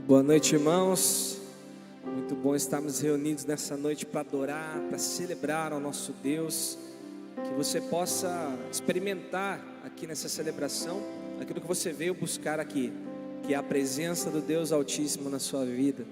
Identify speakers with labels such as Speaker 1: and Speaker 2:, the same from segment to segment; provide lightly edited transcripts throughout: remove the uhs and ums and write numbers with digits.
Speaker 1: Boa noite, irmãos. Muito bom estarmos reunidos nessa noite para adorar, para celebrar ao nosso Deus. Que você possa experimentar aqui nessa celebração aquilo que você veio buscar aqui, que é a presença do Deus Altíssimo na sua vida,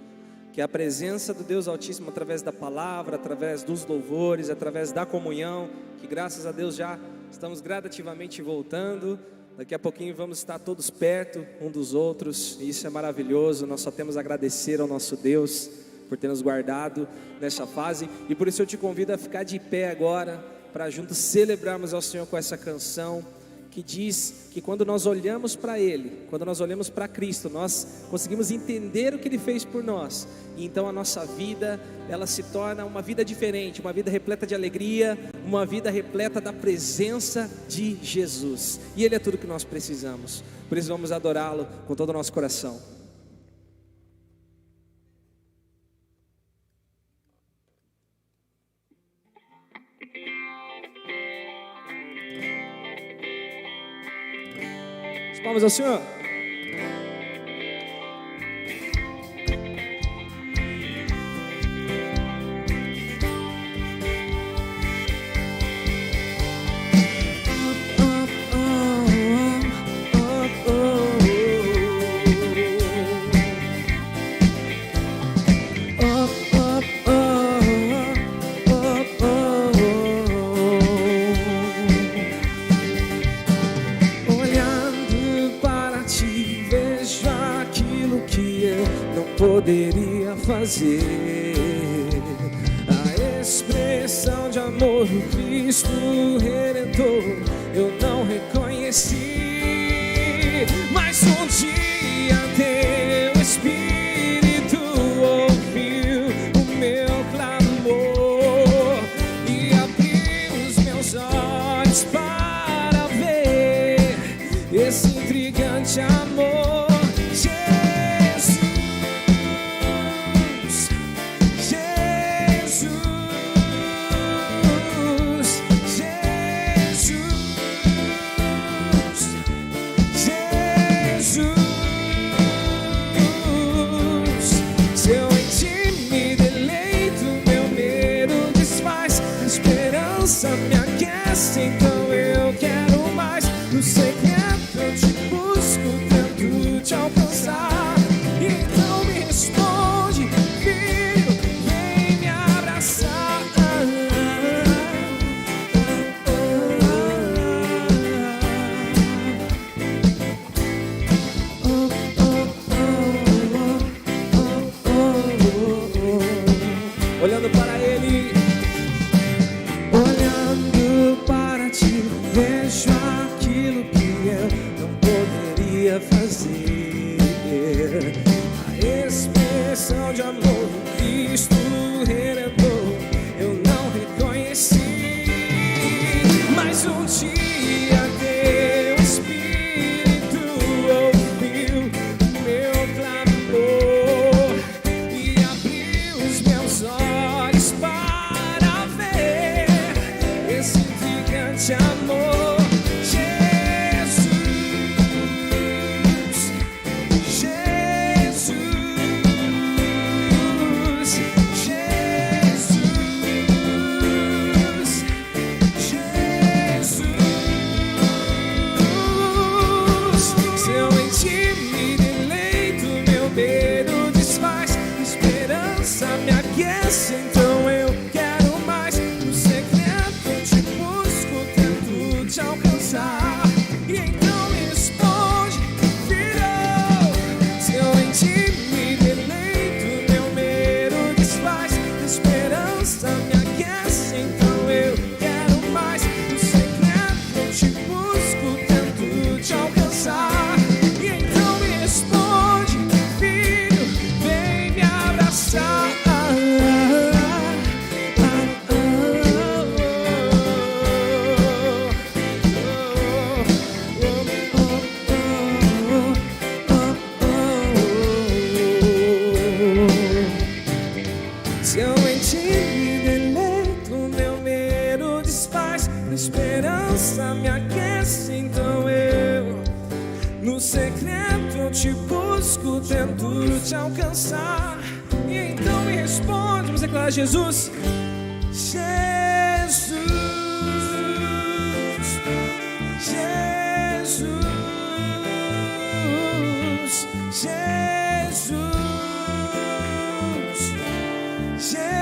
Speaker 1: que é a presença do Deus Altíssimo através da palavra, através dos louvores, através da comunhão, que graças a Deus já estamos gradativamente voltando. Daqui a pouquinho vamos estar todos perto um dos outros, e isso é maravilhoso. Nós só temos a agradecer ao nosso Deus por ter nos guardado nessa fase, e por isso eu te convido a ficar de pé agora, para juntos celebrarmos ao Senhor com essa canção, que diz que quando nós olhamos para Ele, quando nós olhamos para Cristo, nós conseguimos entender o que Ele fez por nós, e então a nossa vida, ela se torna uma vida diferente, uma vida repleta de alegria, uma vida repleta da presença de Jesus, e Ele é tudo que nós precisamos. Por isso vamos adorá-lo com todo o nosso coração. Palmas ao Senhor. Poderia fazer a expressão de amor do Cristo Redentor, eu não reconheci, mas um dia teu Espírito ouviu o meu clamor e abriu os meus olhos para ver esse intrigante amor. Me aquece, então eu quero mais. No secreto eu te busco, tento te alcançar. Então me responde, filho, vem me abraçar. Olhando para Ele, vejo aquilo que eu não poderia fazer, a expressão de amor do Cristo Redentor, eu não reconheci, mas um dia teu Espírito ouviu o meu clamor e abriu os meus olhos para ver esse gigante amor. Jesus, momento eu te busco, tento te alcançar, e então me responde. Vamos declarar: Jesus, Jesus, Jesus, Jesus, Jesus.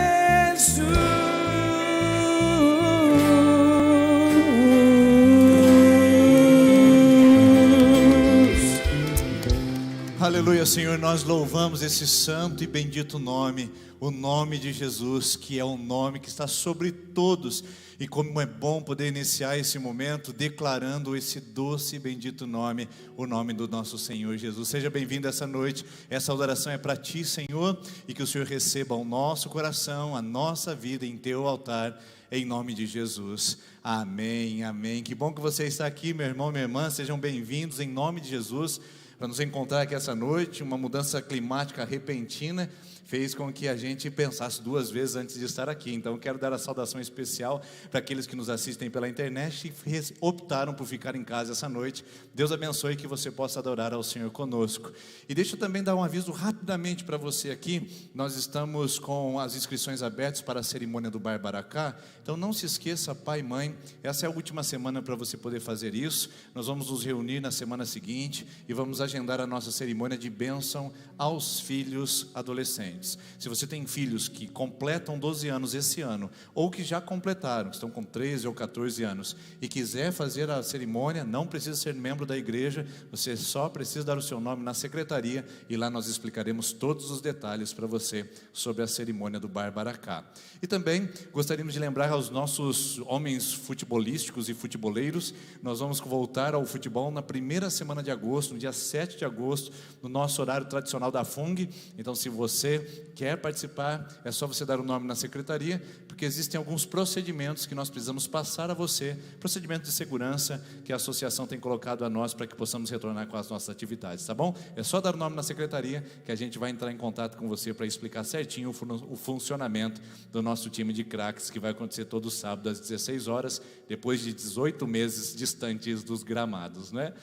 Speaker 2: Aleluia, Senhor, nós louvamos esse santo e bendito nome, o nome de Jesus, que é o nome que está sobre todos. E como é bom poder iniciar esse momento declarando esse doce e bendito nome, o nome do nosso Senhor Jesus. Seja bem-vindo essa noite. Essa adoração é para Ti, Senhor, e que o Senhor receba o nosso coração, a nossa vida em Teu altar, em nome de Jesus. Amém, amém. Que bom que você está aqui, meu irmão, minha irmã. Sejam bem-vindos em nome de Jesus. Para nos encontrar aqui essa noite, uma mudança climática repentina fez com que a gente pensasse duas vezes antes de estar aqui. Então quero dar a saudação especial para aqueles que nos assistem pela internet e optaram por ficar em casa essa noite. Deus abençoe, que você possa adorar ao Senhor conosco. E deixa eu também dar um aviso rapidamente para você aqui. Nós estamos com as inscrições abertas para a cerimônia do Barbaracá. Então não se esqueça, pai e mãe, essa é a última semana para você poder fazer isso. Nós vamos nos reunir na semana seguinte e vamos agendar a nossa cerimônia de bênção aos filhos adolescentes. Se você tem filhos que completam 12 anos esse ano, ou que já completaram, que estão com 13 ou 14 anos, e quiser fazer a cerimônia, não precisa ser membro da igreja, você só precisa dar o seu nome na secretaria, e lá nós explicaremos todos os detalhes para você sobre a cerimônia do Barbaracá. E também gostaríamos de lembrar aos nossos homens futebolísticos e futeboleiros, nós vamos voltar ao futebol na primeira semana de agosto, no dia 7 de agosto, no nosso horário tradicional da FUNG. Então, se você quer participar, é só você dar o nome na secretaria, porque existem alguns procedimentos que nós precisamos passar a você, procedimentos de segurança que a associação tem colocado a nós para que possamos retornar com as nossas atividades, tá bom? É só dar o nome na secretaria que a gente vai entrar em contato com você para explicar certinho o funcionamento do nosso time de craques, que vai acontecer todo sábado às 16 horas, depois de 18 meses distantes dos gramados, né?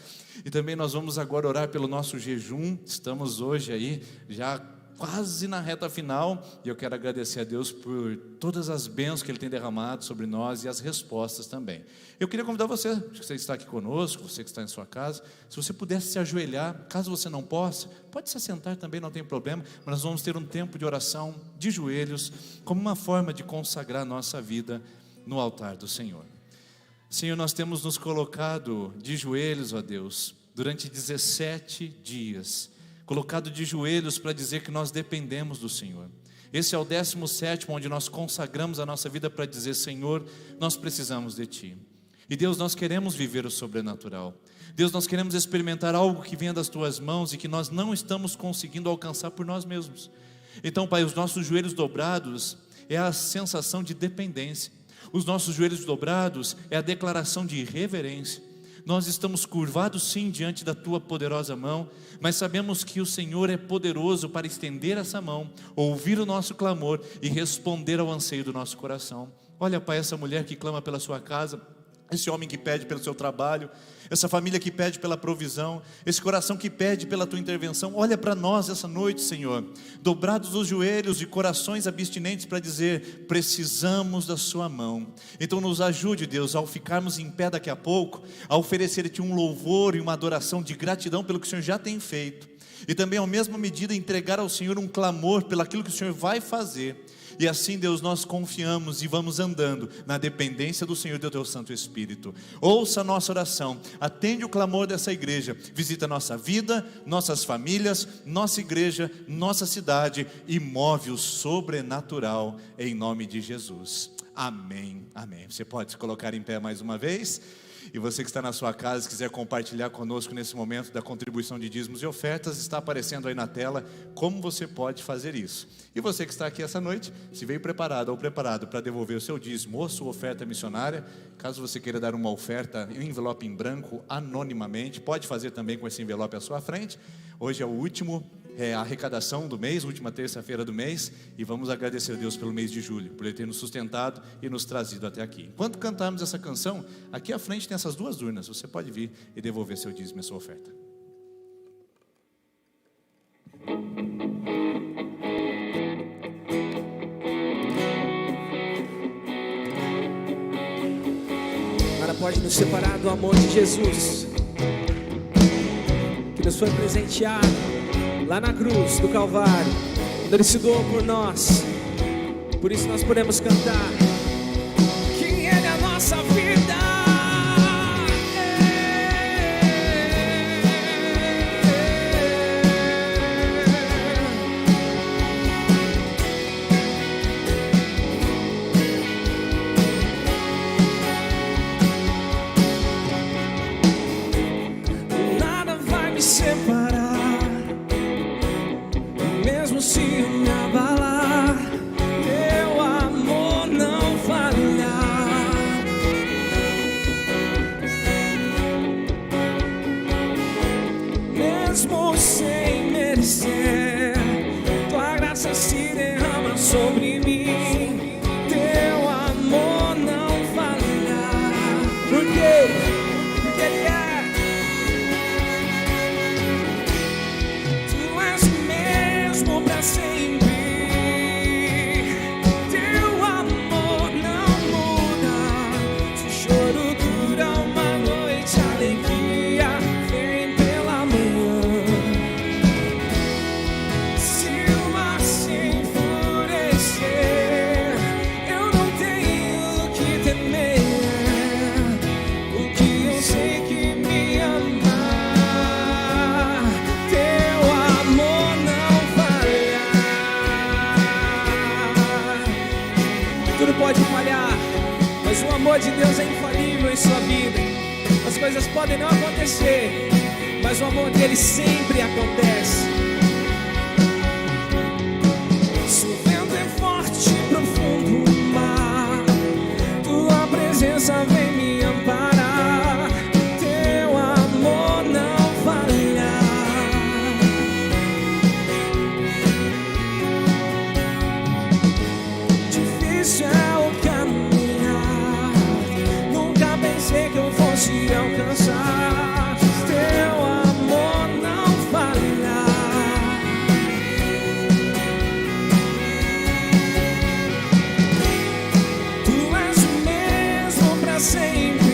Speaker 2: E também nós vamos agora orar pelo nosso jejum. Estamos hoje aí já quase na reta final, e eu quero agradecer a Deus por todas as bênçãos que Ele tem derramado sobre nós e as respostas também. Eu queria convidar você, que você está aqui conosco, você que está em sua casa, se você pudesse se ajoelhar, caso você não possa, pode se assentar também, não tem problema, mas nós vamos ter um tempo de oração de joelhos, como uma forma de consagrar nossa vida no altar do Senhor. Senhor, nós temos nos colocado de joelhos, ó Deus, durante 17 dias, colocado de joelhos para dizer que nós dependemos do Senhor. Esse é o 17º, onde nós consagramos a nossa vida para dizer: Senhor, nós precisamos de Ti. E Deus, nós queremos viver o sobrenatural. Deus, nós queremos experimentar algo que venha das Tuas mãos e que nós não estamos conseguindo alcançar por nós mesmos. Então, Pai, os nossos joelhos dobrados é a sensação de dependência. Os nossos joelhos dobrados é a declaração de reverência. Nós estamos curvados sim diante da Tua poderosa mão, mas sabemos que o Senhor é poderoso para estender essa mão, ouvir o nosso clamor e responder ao anseio do nosso coração. Olha, Pai, essa mulher que clama pela sua casa, esse homem que pede pelo seu trabalho, essa família que pede pela provisão, esse coração que pede pela Tua intervenção. Olha para nós essa noite, Senhor, dobrados os joelhos e corações abstinentes para dizer: precisamos da Sua mão. Então nos ajude, Deus, ao ficarmos em pé daqui a pouco, a oferecer-Te um louvor e uma adoração de gratidão pelo que o Senhor já tem feito, e também, à mesma medida, entregar ao Senhor um clamor pelo aquilo que o Senhor vai fazer. E assim, Deus, nós confiamos e vamos andando na dependência do Senhor e do Teu Santo Espírito. Ouça a nossa oração, atende o clamor dessa igreja, visita nossa vida, nossas famílias, nossa igreja, nossa cidade, e move o sobrenatural em nome de Jesus. Amém, amém. Você pode se colocar em pé mais uma vez? E você que está na sua casa, se quiser compartilhar conosco nesse momento da contribuição de dízimos e ofertas, está aparecendo aí na tela como você pode fazer isso. E você que está aqui essa noite, se veio preparado ou preparado para devolver o seu dízimo ou sua oferta missionária, caso você queira dar uma oferta em envelope em branco, anonimamente, pode fazer também com esse envelope à sua frente. Hoje é o último arrecadação do mês, última terça-feira do mês, e vamos agradecer a Deus pelo mês de julho, por Ele ter nos sustentado e nos trazido até aqui. Enquanto cantarmos essa canção, aqui à frente tem essas duas urnas, você pode vir e devolver seu dízimo e sua oferta.
Speaker 1: Nada pode nos separar do amor de Jesus, que nos foi presenteado lá na cruz do Calvário, quando Ele se doou por nós. Por isso nós podemos cantar que Ele é a nossa vida. Nada vai me separar, mesmo se me abalar. Teu amor não falhar. Mesmo sem merecer, tua graça se derrama sobre mim. Teu amor não falhar. Por quê? Porque Ele é. Tu és o mesmo pra sempre. Teu amor não muda. Se o choro dura uma noite, a alegria vem pela manhã. Se o mar se enfurecer, eu não tenho o que temer, porque eu sei que me amar. Teu amor não falhar. Tudo pode falhar, mas o amor de Deus é infalível em sua vida. As coisas podem não acontecer, mas o amor dele sempre acontece. Se o vento é forte e profundo o mar, tua presença vem me amparar. Teu amor não falhar. Difícil é o caminhar, nunca pensei que eu fosse alcançar. Teu amor não falhar. Tu és o mesmo pra sempre.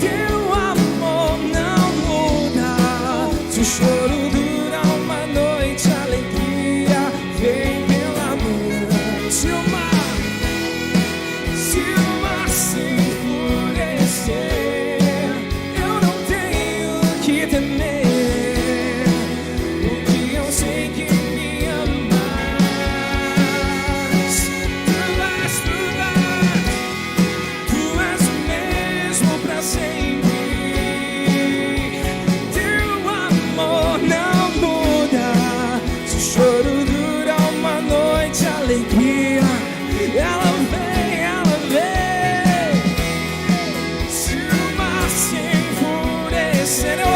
Speaker 1: Teu amor não muda. Se o choro dura uma noite, a alegria vem pela manhã. Se o mar se enfurecer, eu não tenho o que temer, porque eu sei que me amas. Tu és o mesmo pra sempre. Teu amor não muda. Se o choro dura uma noite, a alegria ela vem, ela vem. Se o mar se enfurecer, eu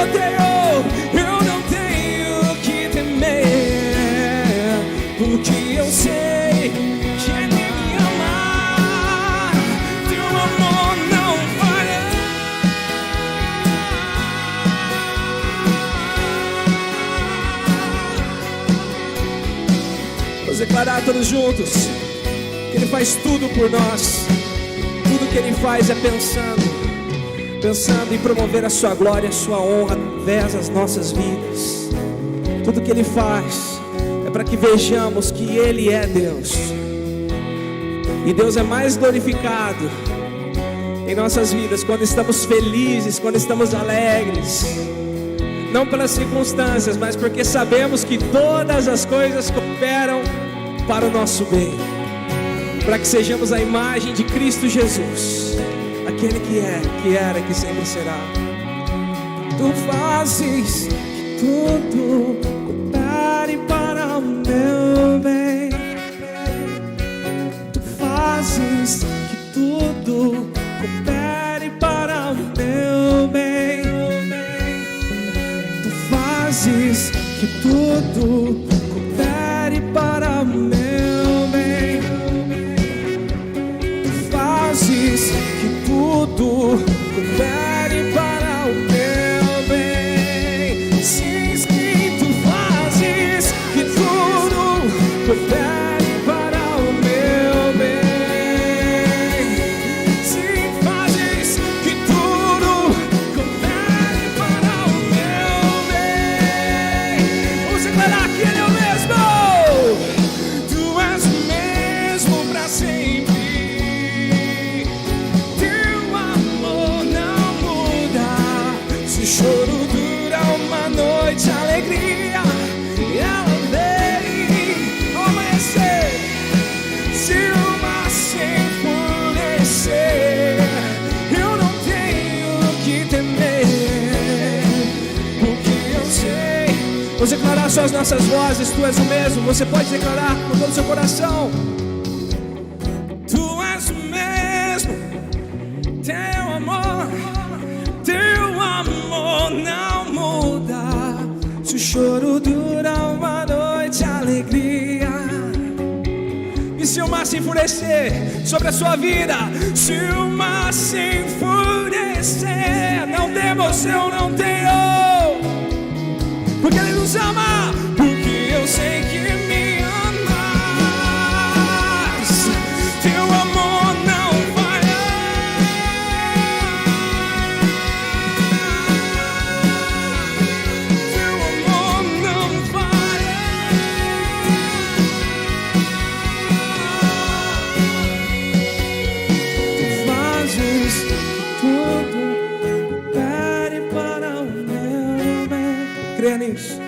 Speaker 1: não tenho o que temer, porque eu sei que Ele me ama. Teu amor não falha. Vamos declarar todos juntos que Ele faz tudo por nós. Tudo que Ele faz é pensando em promover a sua glória, a sua honra através das nossas vidas. Tudo que Ele faz é para que vejamos que Ele é Deus. E Deus é mais glorificado em nossas vidas quando estamos felizes, quando estamos alegres. Não pelas circunstâncias, mas porque sabemos que todas as coisas cooperam para o nosso bem, para que sejamos a imagem de Cristo Jesus, aquele que é, que era e que sempre será. Tu fazes que tudo coopere para o meu bem. Tu fazes que tudo coopere para o meu bem. Tu fazes que tudo coopere para o meu bem. Tu fazes que tudo coopere para o meu bem. Se escrito Vamos declarar só as nossas vozes. Tu és o mesmo. Você pode declarar com todo o seu coração. Tu és o mesmo. Teu amor não muda. Se o choro dura uma noite, alegria. E se o mar se enfurecer sobre a sua vida, se o mar se enfurecer, não temos, eu não tenho, porque Ele nos ama, porque eu sei que me amas. Teu amor não falha. Teu amor não falha. Tu fazes tudo, pede para o meu bem. Creia nisso.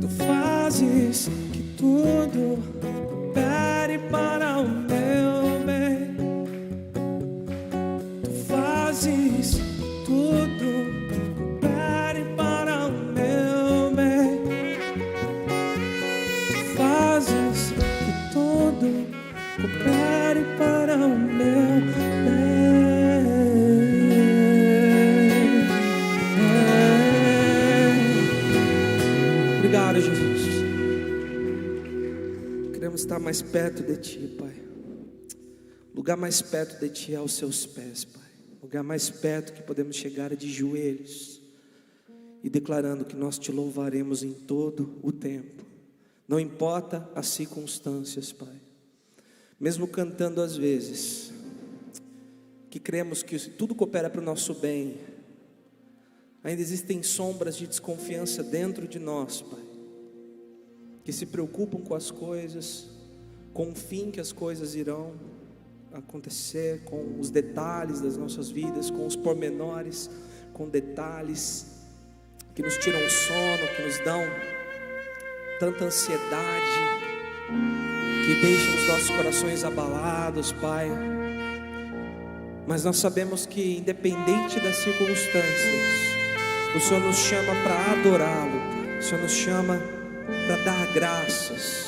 Speaker 1: Tu fazes que tudo pede para o meu bem. Tu fazes tudo pede para o meu bem. Tu fazes que tudo coopere para o meu bem. Obrigado, Jesus. Queremos estar mais perto de Ti, Pai. O lugar mais perto de Ti é aos Seus pés, Pai. O lugar mais perto que podemos chegar é de joelhos e declarando que nós Te louvaremos em todo o tempo. Não importa as circunstâncias, Pai. Mesmo cantando às vezes, que cremos que tudo coopera para o nosso bem, ainda existem sombras de desconfiança dentro de nós, Pai, que se preocupam com as coisas, com o fim que as coisas irão acontecer, com os detalhes das nossas vidas, com os pormenores, com detalhes que nos tiram o sono, que nos dão tanta ansiedade, que deixam os nossos corações abalados, Pai. Mas nós sabemos que independente das circunstâncias, o Senhor nos chama para adorá-lo, Pai. O Senhor nos chama para dar graças,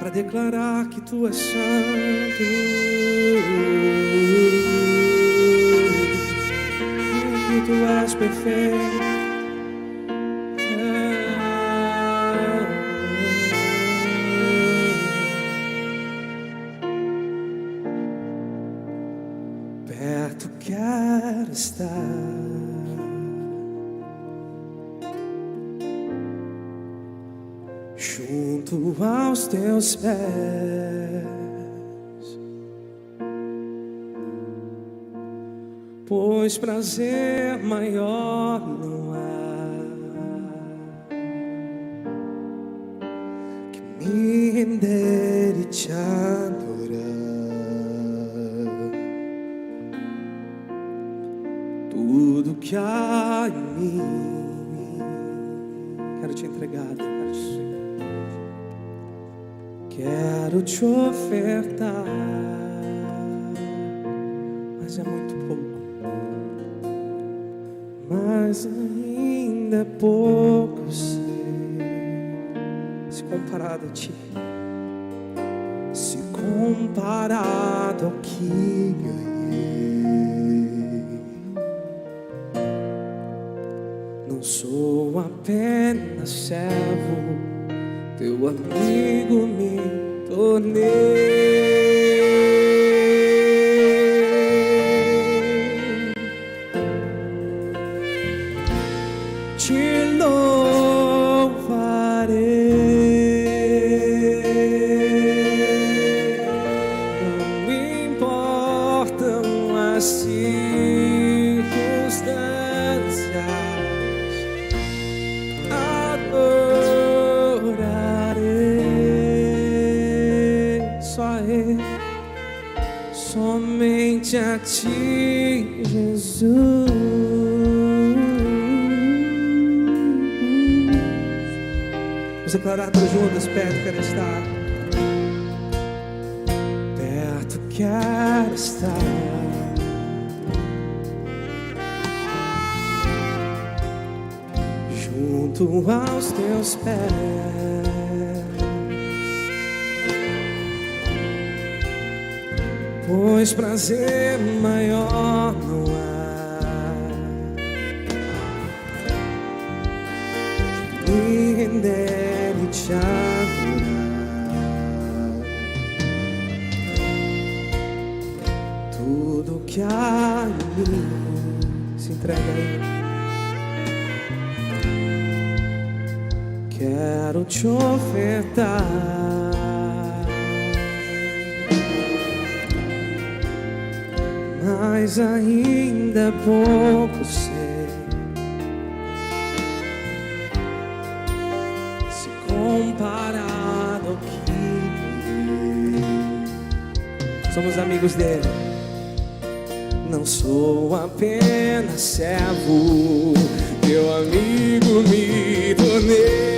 Speaker 1: para declarar que Tu és santo, que Tu és perfeito. Perto quero estar, junto aos Teus pés, pois prazer maior não há que me render e Te adorar. Tudo que há em mim quero Te entregar, Deus. Quero Te ofertar, mas é muito pouco, mas ainda é pouco, sei, se comparado a Ti, se comparado ao que ganhei. Não sou apenas servo, Teu amigo me tornei. Te louvarei, não importam as circunstâncias. Somente a Ti, Jesus. Vamos declarar todos juntos: perto quero estar, perto quero estar, junto junto aos teus pés. Pois prazer maior não há que me render e te adorar. Tudo que há em mim se entrega aí. Quero te ofertar. Mas ainda pouco sei se comparado ao que somos amigos dele. Não sou apenas servo, teu amigo me tornei.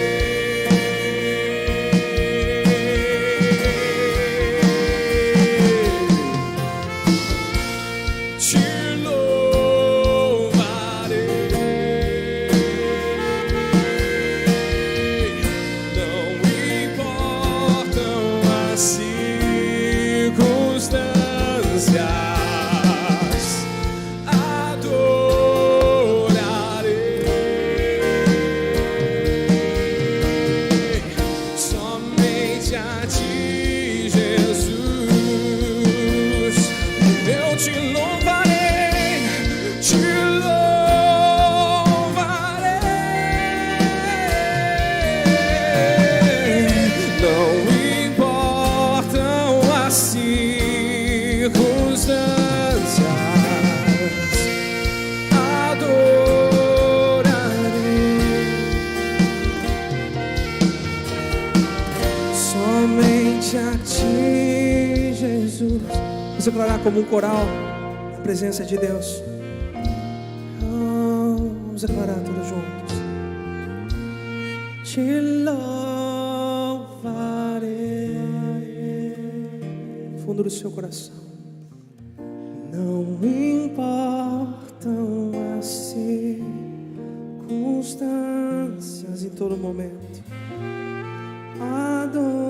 Speaker 1: Vamos declarar como um coral a presença de Deus. Vamos declarar todos juntos. Te louvarei. Fundo do seu coração. Não importam as circunstâncias em todo momento. Adorarei.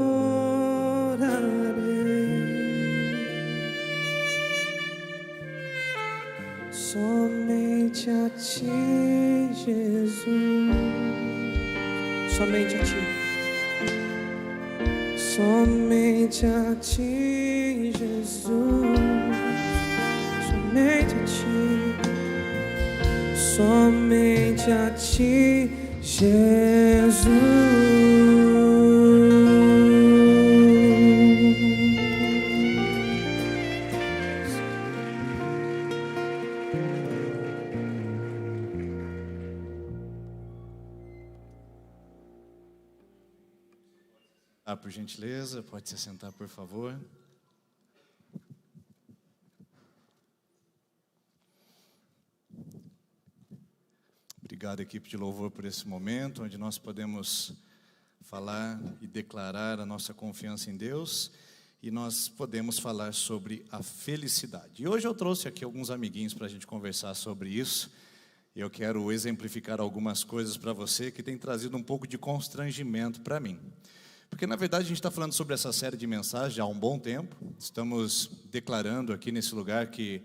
Speaker 1: Somente a ti, Jesus. Somente a ti. Somente a ti, Jesus. Somente a ti. Somente a ti, Jesus.
Speaker 2: Por gentileza, pode se sentar, por favor. Obrigado, equipe de louvor, por esse momento, onde nós podemos falar e declarar a nossa confiança em Deus, e nós podemos falar sobre a felicidade. E hoje eu trouxe aqui alguns amiguinhos para a gente conversar sobre isso. Eu quero exemplificar algumas coisas para você que tem trazido um pouco de constrangimento para mim. Porque, na verdade, a gente está falando sobre essa série de mensagens já há um bom tempo. Estamos declarando aqui nesse lugar que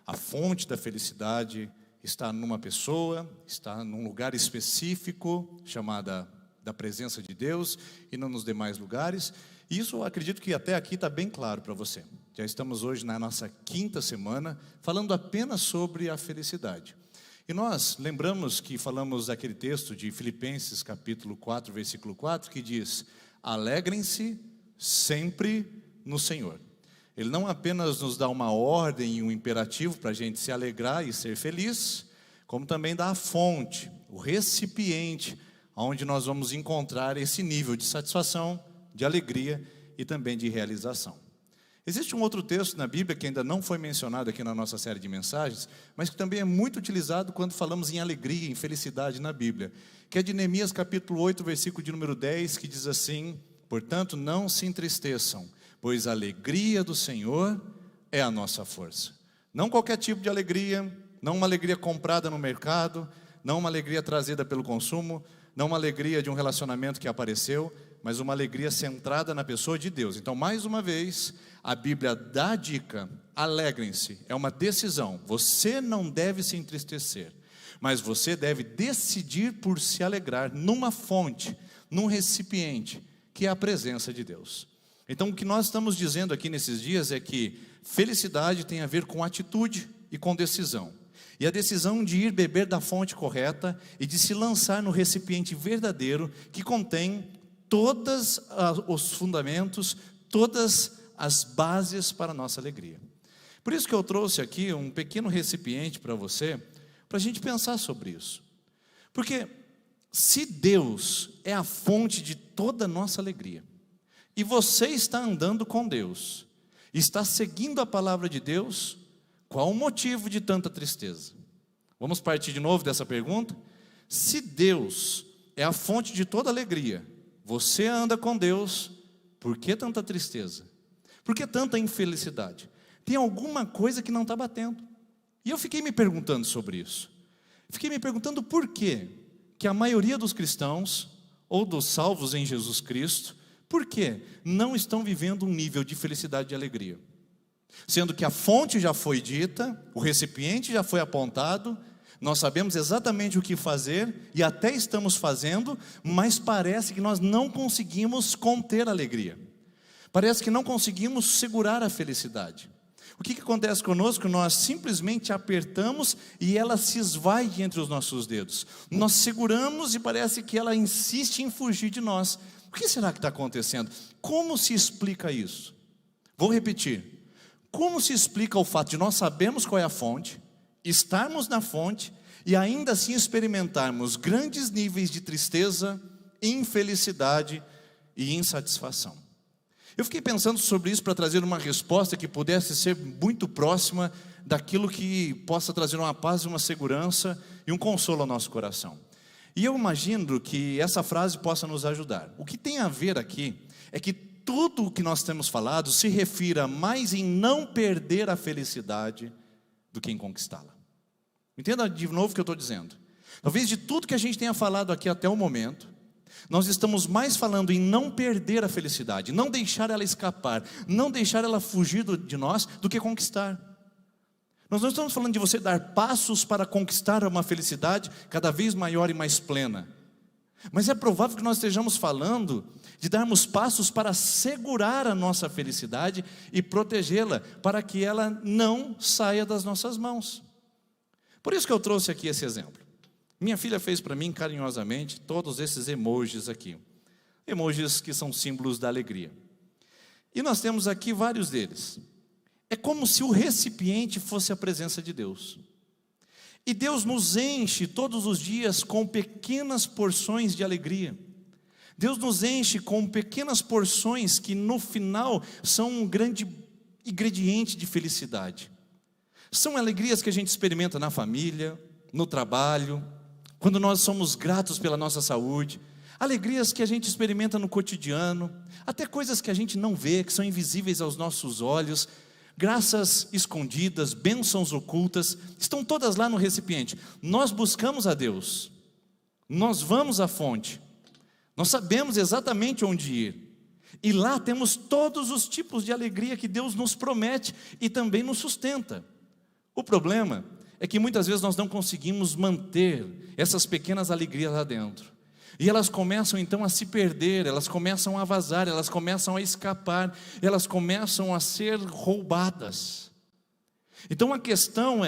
Speaker 2: a fonte da felicidade está numa pessoa, está num lugar específico, chamada da presença de Deus, e não nos demais lugares. E isso, eu acredito que até aqui está bem claro para você. Já estamos hoje na nossa 5ª semana, falando apenas sobre a felicidade. E nós lembramos que falamos daquele texto de Filipenses, capítulo 4, versículo 4, que diz: alegrem-se sempre no Senhor. Ele não apenas nos dá uma ordem e um imperativo para a gente se alegrar e ser feliz, como também dá a fonte, o recipiente, onde nós vamos encontrar esse nível de satisfação, de alegria e também de realização. Existe um outro texto na Bíblia que ainda não foi mencionado aqui na nossa série de mensagens, mas que também é muito utilizado quando falamos em alegria, em felicidade na Bíblia, que é de Neemias capítulo 8, versículo de número 10, que diz assim: portanto, não se entristeçam, pois a alegria do Senhor é a nossa força. Não qualquer tipo de alegria, não uma alegria comprada no mercado, não uma alegria trazida pelo consumo, não uma alegria de um relacionamento que apareceu, mas uma alegria centrada na pessoa de Deus. Então, mais uma vez, a Bíblia dá a dica: alegrem-se, é uma decisão. Você não deve se entristecer, mas você deve decidir por se alegrar numa fonte, num recipiente, que é a presença de Deus. Então, o que nós estamos dizendo aqui nesses dias é que felicidade tem a ver com atitude e com decisão. E a decisão de ir beber da fonte correta e de se lançar no recipiente verdadeiro que contém todos os fundamentos, todas as bases para a nossa alegria. Por isso que eu trouxe aqui um pequeno recipiente para você, para a gente pensar sobre isso. Porque se Deus é a fonte de toda a nossa alegria, e você está andando com Deus, está seguindo a palavra de Deus, qual o motivo de tanta tristeza? Vamos partir de novo dessa pergunta? Se Deus é a fonte de toda alegria, você anda com Deus, por que tanta tristeza? Por que tanta infelicidade? Tem alguma coisa que não está batendo. E eu fiquei me perguntando sobre isso. Fiquei me perguntando por quê que a maioria dos cristãos, ou dos salvos em Jesus Cristo, por que não estão vivendo um nível de felicidade e alegria? Sendo que a fonte já foi dita, o recipiente já foi apontado, nós sabemos exatamente o que fazer e até estamos fazendo, mas parece que nós não conseguimos conter a alegria. Parece que não conseguimos segurar a felicidade. O que acontece conosco? Nós simplesmente apertamos e ela se esvai entre os nossos dedos. Nós seguramos e parece que ela insiste em fugir de nós. O que será que está acontecendo? Como se explica isso? Vou repetir. Como se explica o fato de nós sabermos qual é a fonte, estarmos na fonte e ainda assim experimentarmos grandes níveis de tristeza, infelicidade e insatisfação? Eu fiquei pensando sobre isso para trazer uma resposta que pudesse ser muito próxima daquilo que possa trazer uma paz e uma segurança e um consolo ao nosso coração. E eu imagino que essa frase possa nos ajudar. O que tem a ver aqui é que tudo o que nós temos falado se refira mais em não perder a felicidade do que em conquistá-la. Entenda de novo o que eu estou dizendo. Talvez de tudo que a gente tenha falado aqui até o momento, nós estamos mais falando em não perder a felicidade, não deixar ela escapar, não deixar ela fugir de nós, do que conquistar. Nós não estamos falando de você dar passos para conquistar uma felicidade cada vez maior e mais plena. Mas é provável que nós estejamos falando de darmos passos para segurar a nossa felicidade e protegê-la, para que ela não saia das nossas mãos. Por isso que eu trouxe aqui esse exemplo. Minha filha fez para mim carinhosamente todos esses emojis aqui. Emojis que são símbolos da alegria. E nós temos aqui vários deles. É como se o recipiente fosse a presença de Deus. E Deus nos enche todos os dias com pequenas porções de alegria. Deus nos enche com pequenas porções que no final são um grande ingrediente de felicidade. São alegrias que a gente experimenta na família, no trabalho, quando nós somos gratos pela nossa saúde. Alegrias que a gente experimenta no cotidiano, até coisas que a gente não vê, que são invisíveis aos nossos olhos. Graças escondidas, bênçãos ocultas, estão todas lá no recipiente. Nós buscamos a Deus, nós vamos à fonte, nós sabemos exatamente onde ir, e lá temos todos os tipos de alegria que Deus nos promete e também nos sustenta. O problema é que muitas vezes nós não conseguimos manter essas pequenas alegrias lá dentro. E elas começam então a se perder, elas começam a vazar, elas começam a escapar, elas começam a ser roubadas. Então a questão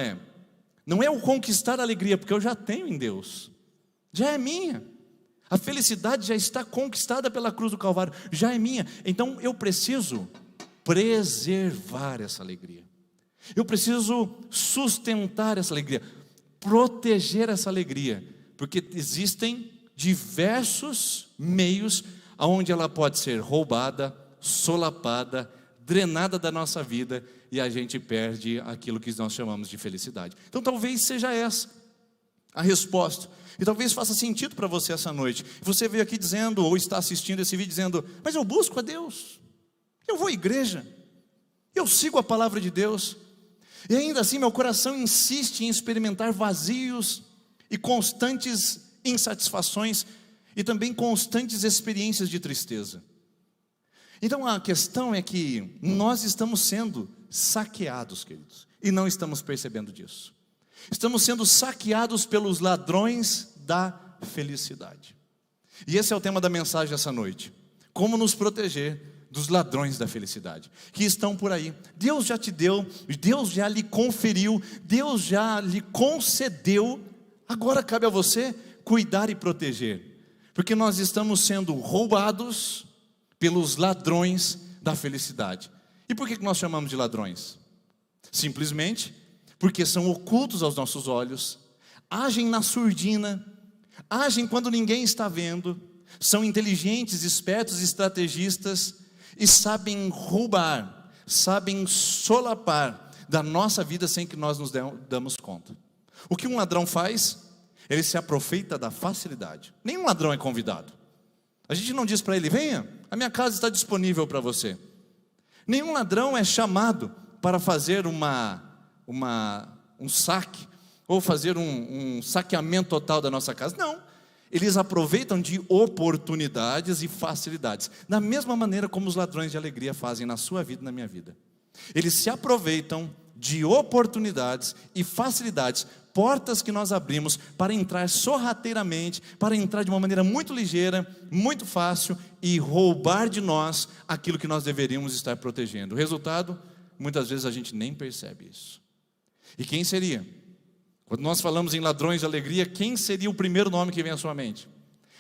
Speaker 2: não é o conquistar a alegria, porque eu já tenho em Deus, já é minha. A felicidade já está conquistada pela cruz do Calvário, já é minha. Então eu preciso preservar essa alegria. Eu preciso sustentar essa alegria, proteger essa alegria, porque existem diversos meios onde ela pode ser roubada, solapada, drenada da nossa vida e a gente perde aquilo que nós chamamos de felicidade. Então talvez seja essa a resposta, e talvez faça sentido para você essa noite. Você veio aqui dizendo, ou está assistindo esse vídeo dizendo: mas eu busco a Deus, eu vou à igreja, eu sigo a palavra de Deus, e ainda assim meu coração insiste em experimentar vazios, e constantes insatisfações e também constantes experiências de tristeza. Então a questão é que nós estamos sendo saqueados, queridos, e não estamos percebendo disso. Estamos sendo saqueados pelos ladrões da felicidade. E esse é o tema da mensagem essa noite. Como nos proteger dos ladrões da felicidade, que estão por aí. Deus já te deu, Deus já lhe conferiu, Deus já lhe concedeu. Agora cabe a você cuidar e proteger, porque nós estamos sendo roubados pelos ladrões da felicidade. E por que nós chamamos de ladrões? Simplesmente porque são ocultos aos nossos olhos, agem na surdina, agem quando ninguém está vendo, são inteligentes, espertos, estrategistas e sabem roubar, sabem solapar da nossa vida sem que nós nos damos conta. O que um ladrão faz? Ele se aproveita da facilidade. Nenhum ladrão é convidado. A gente não diz para ele: venha, a minha casa está disponível para você. Nenhum ladrão é chamado para fazer um saque, ou fazer um saqueamento total da nossa casa. Não, eles aproveitam de oportunidades e facilidades, da mesma maneira como os ladrões de alegria fazem na sua vida e na minha vida. Eles se aproveitam de oportunidades e facilidades, portas que nós abrimos para entrar sorrateiramente, para entrar de uma maneira muito ligeira, muito fácil e roubar de nós aquilo que nós deveríamos estar protegendo. O resultado, muitas vezes a gente nem percebe isso. E quem seria? Quando nós falamos em ladrões de alegria, quem seria o primeiro nome que vem à sua mente?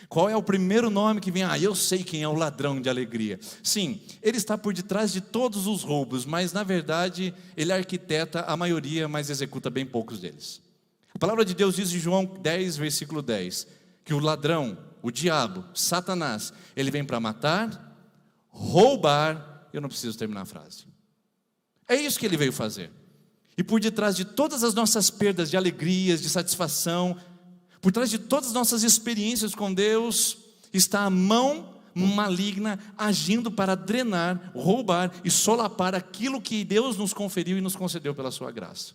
Speaker 2: Qual é o primeiro nome que vem? Eu sei quem é o ladrão de alegria. Sim, ele está por detrás de todos os roubos, mas na verdade ele arquiteta a maioria, mas executa bem poucos deles. A palavra de Deus diz em João 10, versículo 10, que o ladrão, o diabo, Satanás, ele vem para matar, roubar. Eu não preciso terminar a frase. É isso que ele veio fazer. E por detrás de todas as nossas perdas de alegrias, de satisfação, por trás de todas as nossas experiências com Deus, está a mão maligna agindo para drenar, roubar e solapar aquilo que Deus nos conferiu e nos concedeu pela sua graça.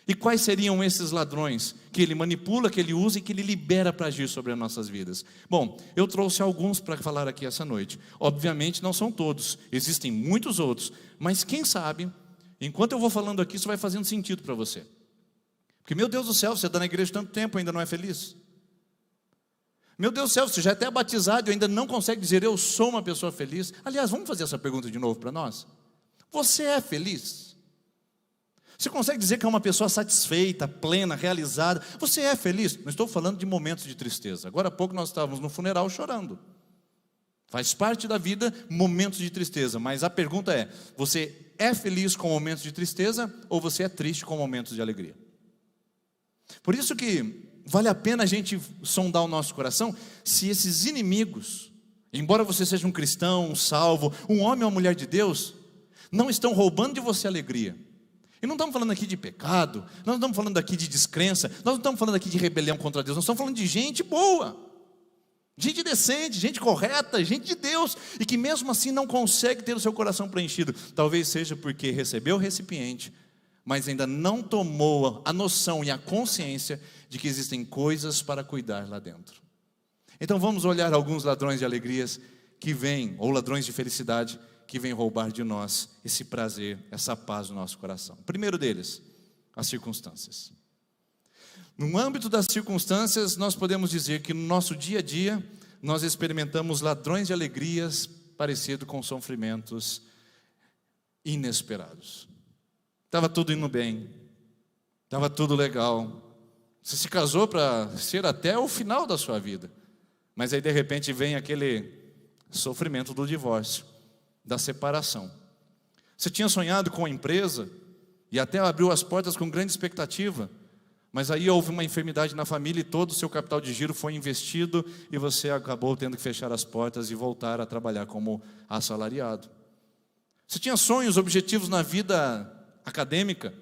Speaker 2: E quais seriam esses ladrões que ele manipula, que ele usa e que ele libera para agir sobre as nossas vidas? Bom, eu trouxe alguns para falar aqui essa noite. Obviamente não são todos, existem muitos outros, mas quem sabe, enquanto eu vou falando aqui, isso vai fazendo sentido para você. Porque, meu Deus do céu, você está na igreja tanto tempo e ainda não é feliz? Meu Deus do céu, você já é até batizado e ainda não consegue dizer: eu sou uma pessoa feliz? Aliás, vamos fazer essa pergunta de novo para nós. Você é feliz? Você consegue dizer que é uma pessoa satisfeita, plena, realizada? Você é feliz? Não estou falando de momentos de tristeza. Agora há pouco nós estávamos no funeral chorando. Faz parte da vida momentos de tristeza. Mas a pergunta é: você é feliz com momentos de tristeza ou você é triste com momentos de alegria? Por isso que vale a pena a gente sondar o nosso coração se esses inimigos, embora você seja um cristão, um salvo, um homem ou uma mulher de Deus, não estão roubando de você a alegria. E não estamos falando aqui de pecado, nós não estamos falando aqui de descrença, nós não estamos falando aqui de rebelião contra Deus, nós estamos falando de gente boa, gente decente, gente correta, gente de Deus, e que mesmo assim não consegue ter o seu coração preenchido. Talvez seja porque recebeu o recipiente, mas ainda não tomou a noção e a consciência de que existem coisas para cuidar lá dentro. Então vamos olhar alguns ladrões de alegrias que vêm, ou ladrões de felicidade, que vêm roubar de nós esse prazer, essa paz no nosso coração. O primeiro deles, as circunstâncias. No âmbito das circunstâncias, nós podemos dizer que no nosso dia a dia, nós experimentamos ladrões de alegrias parecidos com sofrimentos inesperados. Estava tudo indo bem, estava tudo legal, você se casou para ser até o final da sua vida, mas aí de repente vem aquele sofrimento do divórcio, da separação. Você tinha sonhado com a empresa e até abriu as portas com grande expectativa, mas aí houve uma enfermidade na família e todo o seu capital de giro foi investido e você acabou tendo que fechar as portas e voltar a trabalhar como assalariado. Você tinha sonhos, objetivos na vida acadêmica,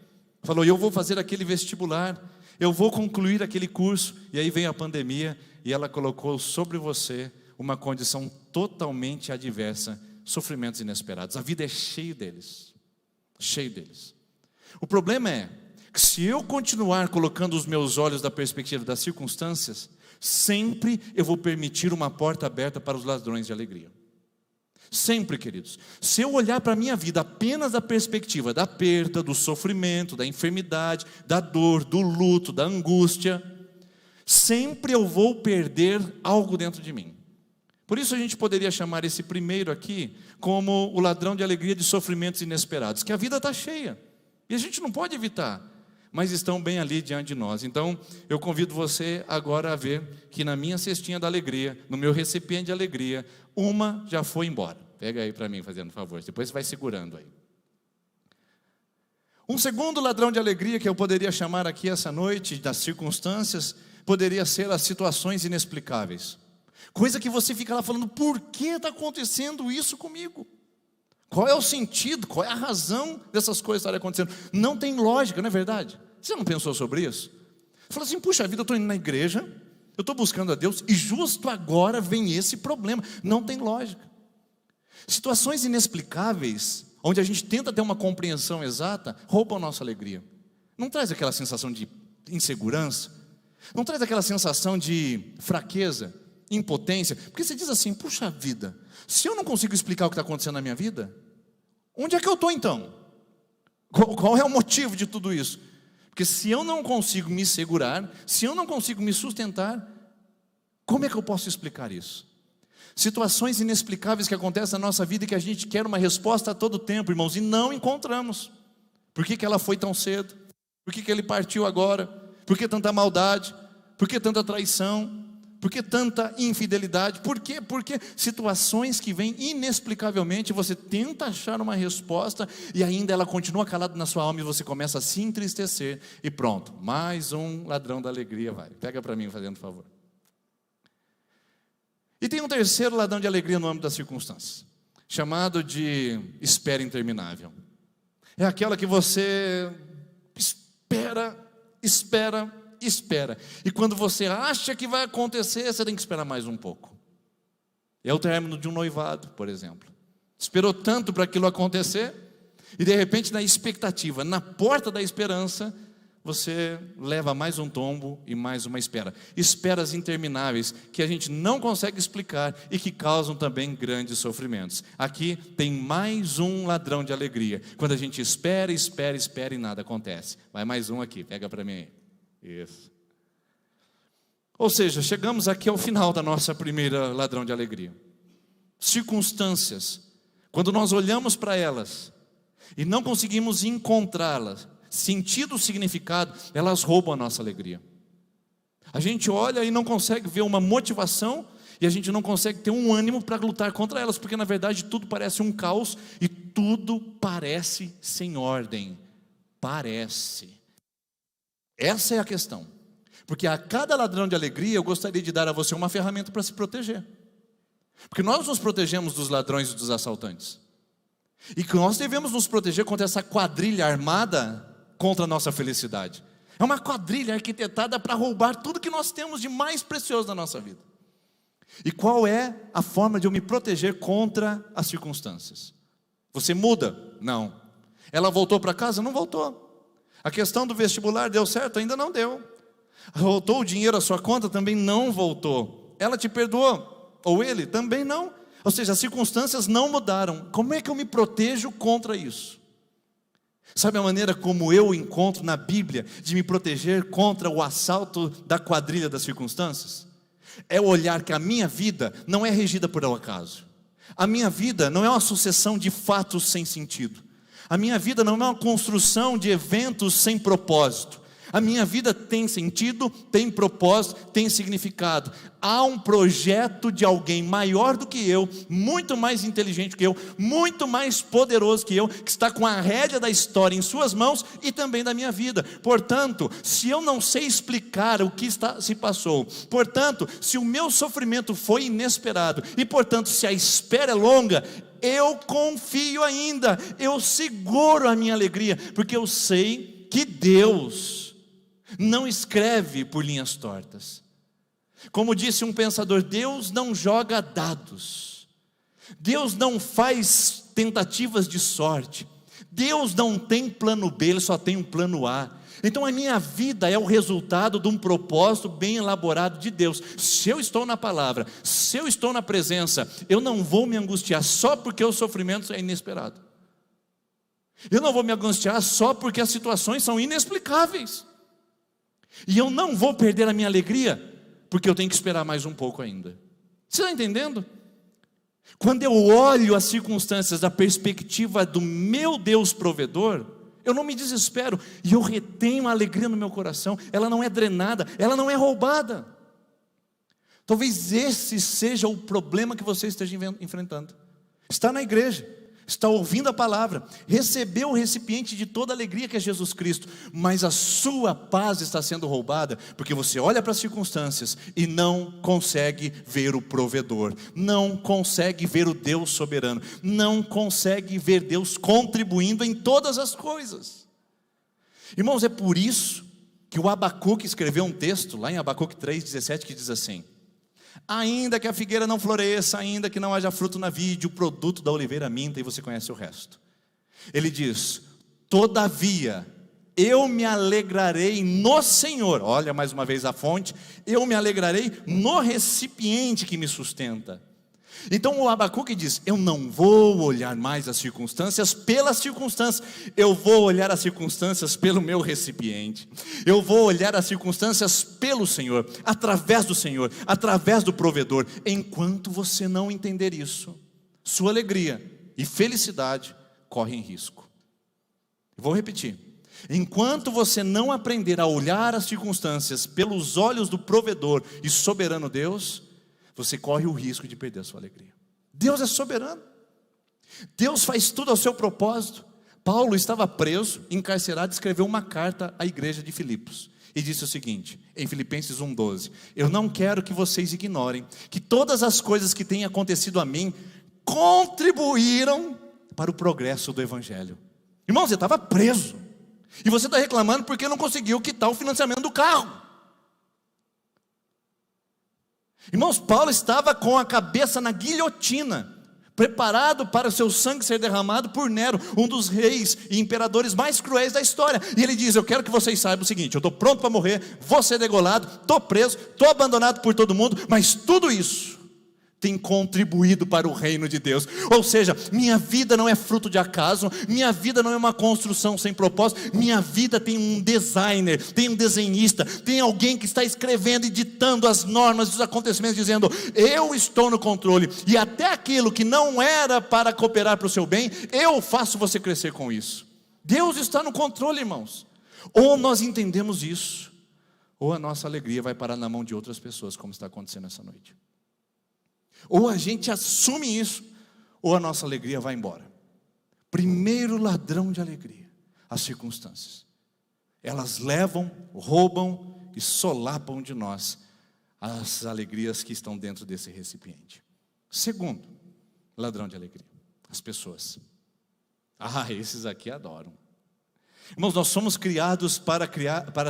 Speaker 2: falou: eu vou fazer aquele vestibular, eu vou concluir aquele curso, e aí veio a pandemia e ela colocou sobre você uma condição totalmente adversa, sofrimentos inesperados. A vida é cheia deles, cheia deles. O problema é, que se eu continuar colocando os meus olhos da perspectiva das circunstâncias, sempre eu vou permitir uma porta aberta para os ladrões de alegria. Sempre, queridos. Se eu olhar para a minha vida apenas da perspectiva da perda, do sofrimento, da enfermidade, da dor, do luto, da angústia, sempre eu vou perder algo dentro de mim. Por isso a gente poderia chamar esse primeiro aqui como o ladrão de alegria de sofrimentos inesperados, que a vida está cheia, e a gente não pode evitar, mas estão bem ali diante de nós. Então eu convido você agora a ver que na minha cestinha da alegria, no meu recipiente de alegria, uma já foi embora. Pega aí para mim, fazendo um favor, depois você vai segurando aí. Um segundo ladrão de alegria que eu poderia chamar aqui essa noite, das circunstâncias, poderia ser as situações inexplicáveis. Coisa que você fica lá falando, por que está acontecendo isso comigo? Qual é o sentido, qual é a razão dessas coisas estarem acontecendo? Não tem lógica, não é verdade? Você não pensou sobre isso? Você falou assim, puxa vida, eu estou indo na igreja, eu estou buscando a Deus, e justo agora vem esse problema. Não tem lógica. Situações inexplicáveis, onde a gente tenta ter uma compreensão exata, roubam a nossa alegria. Não traz aquela sensação de insegurança, não traz aquela sensação de fraqueza, impotência, porque você diz assim, puxa vida, se eu não consigo explicar o que está acontecendo na minha vida, onde é que eu estou então? Qual é o motivo de tudo isso? Porque se eu não consigo me segurar, se eu não consigo me sustentar, como é que eu posso explicar isso? Situações inexplicáveis que acontecem na nossa vida e que a gente quer uma resposta a todo tempo, irmãos, e não encontramos. Por que ela foi tão cedo? Por que ele partiu agora? Por que tanta maldade? Por que tanta traição? Por que tanta infidelidade? Por quê? Porque situações que vêm inexplicavelmente, você tenta achar uma resposta e ainda ela continua calada na sua alma e você começa a se entristecer e pronto, mais um ladrão da alegria vai. Pega para mim, fazendo favor. E tem um terceiro ladrão de alegria no âmbito das circunstâncias, chamado de espera interminável. É aquela que você espera, e quando você acha que vai acontecer, você tem que esperar mais um pouco. É o término de um noivado, por exemplo. Esperou tanto para aquilo acontecer, e de repente na expectativa, na porta da esperança, você leva mais um tombo e mais uma espera. Esperas intermináveis que a gente não consegue explicar e que causam também grandes sofrimentos. Aqui tem mais um ladrão de alegria. Quando a gente espera e nada acontece. Vai mais um aqui, pega para mim aí. Isso. Ou seja, chegamos aqui ao final da nossa primeira ladrão de alegria. Circunstâncias. Quando nós olhamos para elas e não conseguimos encontrá-las, sentido, significado, elas roubam a nossa alegria. A gente olha e não consegue ver uma motivação e a gente não consegue ter um ânimo para lutar contra elas, porque na verdade tudo parece um caos e tudo parece sem ordem. Parece. Essa é a questão. Porque a cada ladrão de alegria eu gostaria de dar a você uma ferramenta para se proteger. Porque nós nos protegemos dos ladrões e dos assaltantes. E que nós devemos nos proteger contra essa quadrilha armada contra a nossa felicidade. É uma quadrilha arquitetada para roubar tudo que nós temos de mais precioso na nossa vida. E qual é a forma de eu me proteger contra as circunstâncias? Você muda? Não. Ela voltou para casa? Não voltou. A questão do vestibular deu certo? Ainda não deu. Voltou o dinheiro à sua conta? Também não voltou. Ela te perdoou? Ou ele? Também não. Ou seja, as circunstâncias não mudaram. Como é que eu me protejo contra isso? Sabe a maneira como eu encontro na Bíblia de me proteger contra o assalto da quadrilha das circunstâncias? É olhar que a minha vida não é regida por acaso. A minha vida não é uma sucessão de fatos sem sentido. A minha vida não é uma construção de eventos sem propósito. A minha vida tem sentido, tem propósito, tem significado. Há um projeto de alguém maior do que eu, muito mais inteligente que eu, muito mais poderoso que eu, que está com a rédea da história em suas mãos e também da minha vida. Portanto, se eu não sei explicar o que se passou, portanto, se o meu sofrimento foi inesperado e, portanto, se a espera é longa, eu confio ainda, eu seguro a minha alegria, porque eu sei que Deus não escreve por linhas tortas. Como disse um pensador, Deus não joga dados. Deus não faz tentativas de sorte. Deus não tem plano B, Ele só tem um plano A. Então a minha vida é o resultado de um propósito bem elaborado de Deus. Se eu estou na palavra, se eu estou na presença, eu não vou me angustiar só porque o sofrimento é inesperado. Eu não vou me angustiar só porque as situações são inexplicáveis. E eu não vou perder a minha alegria porque eu tenho que esperar mais um pouco ainda. Você está entendendo? Quando eu olho as circunstâncias da perspectiva do meu Deus provedor, eu não me desespero e eu retenho a alegria no meu coração. Ela não é drenada, ela não é roubada. Talvez esse seja o problema que você esteja enfrentando. Está na igreja, está ouvindo a palavra, recebeu o recipiente de toda a alegria que é Jesus Cristo, mas a sua paz está sendo roubada, porque você olha para as circunstâncias e não consegue ver o provedor, não consegue ver o Deus soberano, não consegue ver Deus contribuindo em todas as coisas. Irmãos, é por isso que o Abacuque escreveu um texto, lá em Abacuque 3,17, que diz assim: ainda que a figueira não floresça, ainda que não haja fruto na vide, o produto da oliveira minta, e você conhece o resto. Ele diz: todavia, eu me alegrarei no Senhor. Olha mais uma vez a fonte. Eu me alegrarei no recipiente que me sustenta. Então o Abacuque diz: eu não vou olhar mais as circunstâncias pelas circunstâncias, eu vou olhar as circunstâncias pelo meu recipiente, eu vou olhar as circunstâncias pelo Senhor, através do provedor. Enquanto você não entender isso, sua alegria e felicidade correm risco. Vou repetir: enquanto você não aprender a olhar as circunstâncias pelos olhos do provedor e soberano Deus, você corre o risco de perder a sua alegria. Deus é soberano, Deus faz tudo ao seu propósito. Paulo estava preso, encarcerado, escreveu uma carta à igreja de Filipos e disse o seguinte, em Filipenses 1,12: eu não quero que vocês ignorem que todas as coisas que têm acontecido a mim contribuíram para o progresso do evangelho. Irmão, você estava preso e você está reclamando porque não conseguiu quitar o financiamento do carro. Irmãos, Paulo estava com a cabeça na guilhotina, preparado para o seu sangue ser derramado por Nero, um dos reis e imperadores mais cruéis da história. E ele diz: eu quero que vocês saibam o seguinte: eu estou pronto para morrer, vou ser degolado, estou preso, estou abandonado por todo mundo, mas tudo isso tem contribuído para o reino de Deus. Ou seja, minha vida não é fruto de acaso, minha vida não é uma construção sem propósito, minha vida tem um designer, tem um desenhista, tem alguém que está escrevendo e ditando as normas dos acontecimentos, dizendo: eu estou no controle, e até aquilo que não era para cooperar para o seu bem, eu faço você crescer com isso. Deus está no controle, irmãos. Ou nós entendemos isso, ou a nossa alegria vai parar na mão de outras pessoas, como está acontecendo essa noite. Ou a gente assume isso, ou a nossa alegria vai embora. Primeiro ladrão de alegria: as circunstâncias. Elas levam, roubam e solapam de nós as alegrias que estão dentro desse recipiente. Segundo ladrão de alegria: as pessoas. Esses aqui adoram. Irmãos, nós somos criados para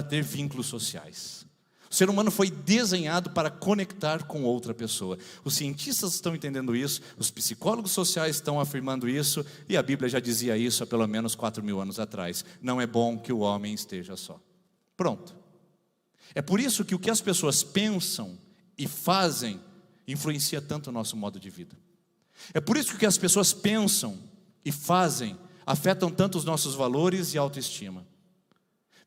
Speaker 2: ter vínculos sociais. O ser humano foi desenhado para conectar com outra pessoa. Os cientistas estão entendendo isso, os psicólogos sociais estão afirmando isso, e a Bíblia já dizia isso há pelo menos 4.000 anos atrás. Não é bom que o homem esteja só. Pronto. É por isso que o que as pessoas pensam e fazem influencia tanto o nosso modo de vida. É por isso que o que as pessoas pensam e fazem afetam tanto os nossos valores e autoestima.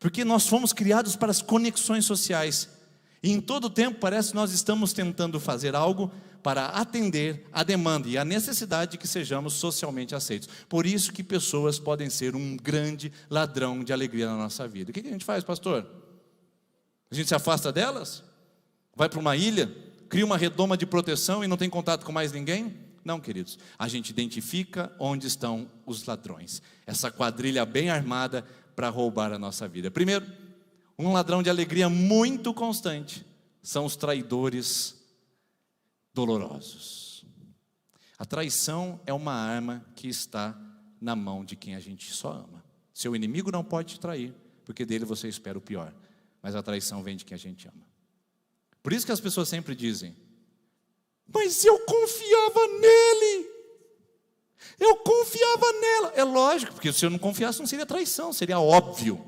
Speaker 2: Porque nós fomos criados para as conexões sociais. E em todo tempo parece que nós estamos tentando fazer algo para atender a demanda e a necessidade de que sejamos socialmente aceitos. Por isso que pessoas podem ser um grande ladrão de alegria na nossa vida. O que a gente faz, pastor? A gente se afasta delas? Vai para uma ilha? Cria uma redoma de proteção e não tem contato com mais ninguém? Não, queridos. A gente identifica onde estão os ladrões. Essa quadrilha bem armada para roubar a nossa vida. Primeiro, um ladrão de alegria muito constante são os traidores dolorosos. A traição é uma arma que está na mão de quem a gente só ama. Seu inimigo não pode te trair, porque dele você espera o pior. Mas a traição vem de quem a gente ama. Por isso que as pessoas sempre dizem: mas eu confiava nele, eu confiava nela. É lógico, porque se eu não confiasse não seria traição, seria óbvio.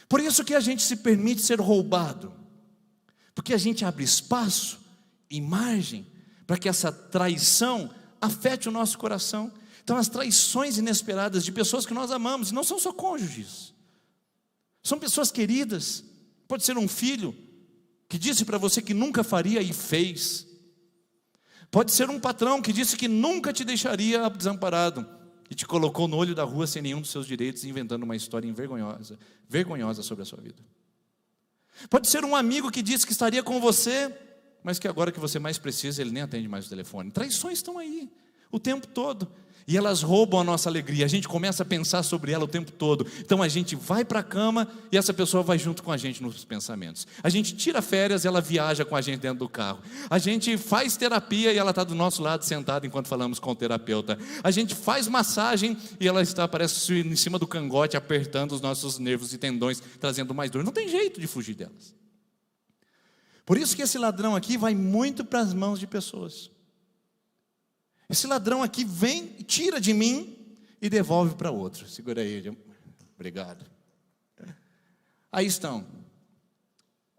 Speaker 2: Por isso que a gente se permite ser roubado, porque a gente abre espaço e margem para que essa traição afete o nosso coração. Então as traições inesperadas de pessoas que nós amamos, e não são só cônjuges, são pessoas queridas. Pode ser um filho que disse para você que nunca faria e fez. Pode ser um patrão que disse que nunca te deixaria desamparado e te colocou no olho da rua sem nenhum dos seus direitos, inventando uma história vergonhosa sobre a sua vida. Pode ser um amigo que disse que estaria com você, mas que agora que você mais precisa, ele nem atende mais o telefone. Traições estão aí o tempo todo, e elas roubam a nossa alegria. A gente começa a pensar sobre ela o tempo todo. Então a gente vai para a cama e essa pessoa vai junto com a gente nos pensamentos. A gente tira férias e ela viaja com a gente dentro do carro. A gente faz terapia e ela está do nosso lado sentada enquanto falamos com o terapeuta. A gente faz massagem e ela está, parece, em cima do cangote, apertando os nossos nervos e tendões, trazendo mais dor. Não tem jeito de fugir delas. Por isso que esse ladrão aqui vai muito para as mãos de pessoas. Esse ladrão aqui vem, tira de mim e devolve para outro. Segura aí, obrigado. Aí estão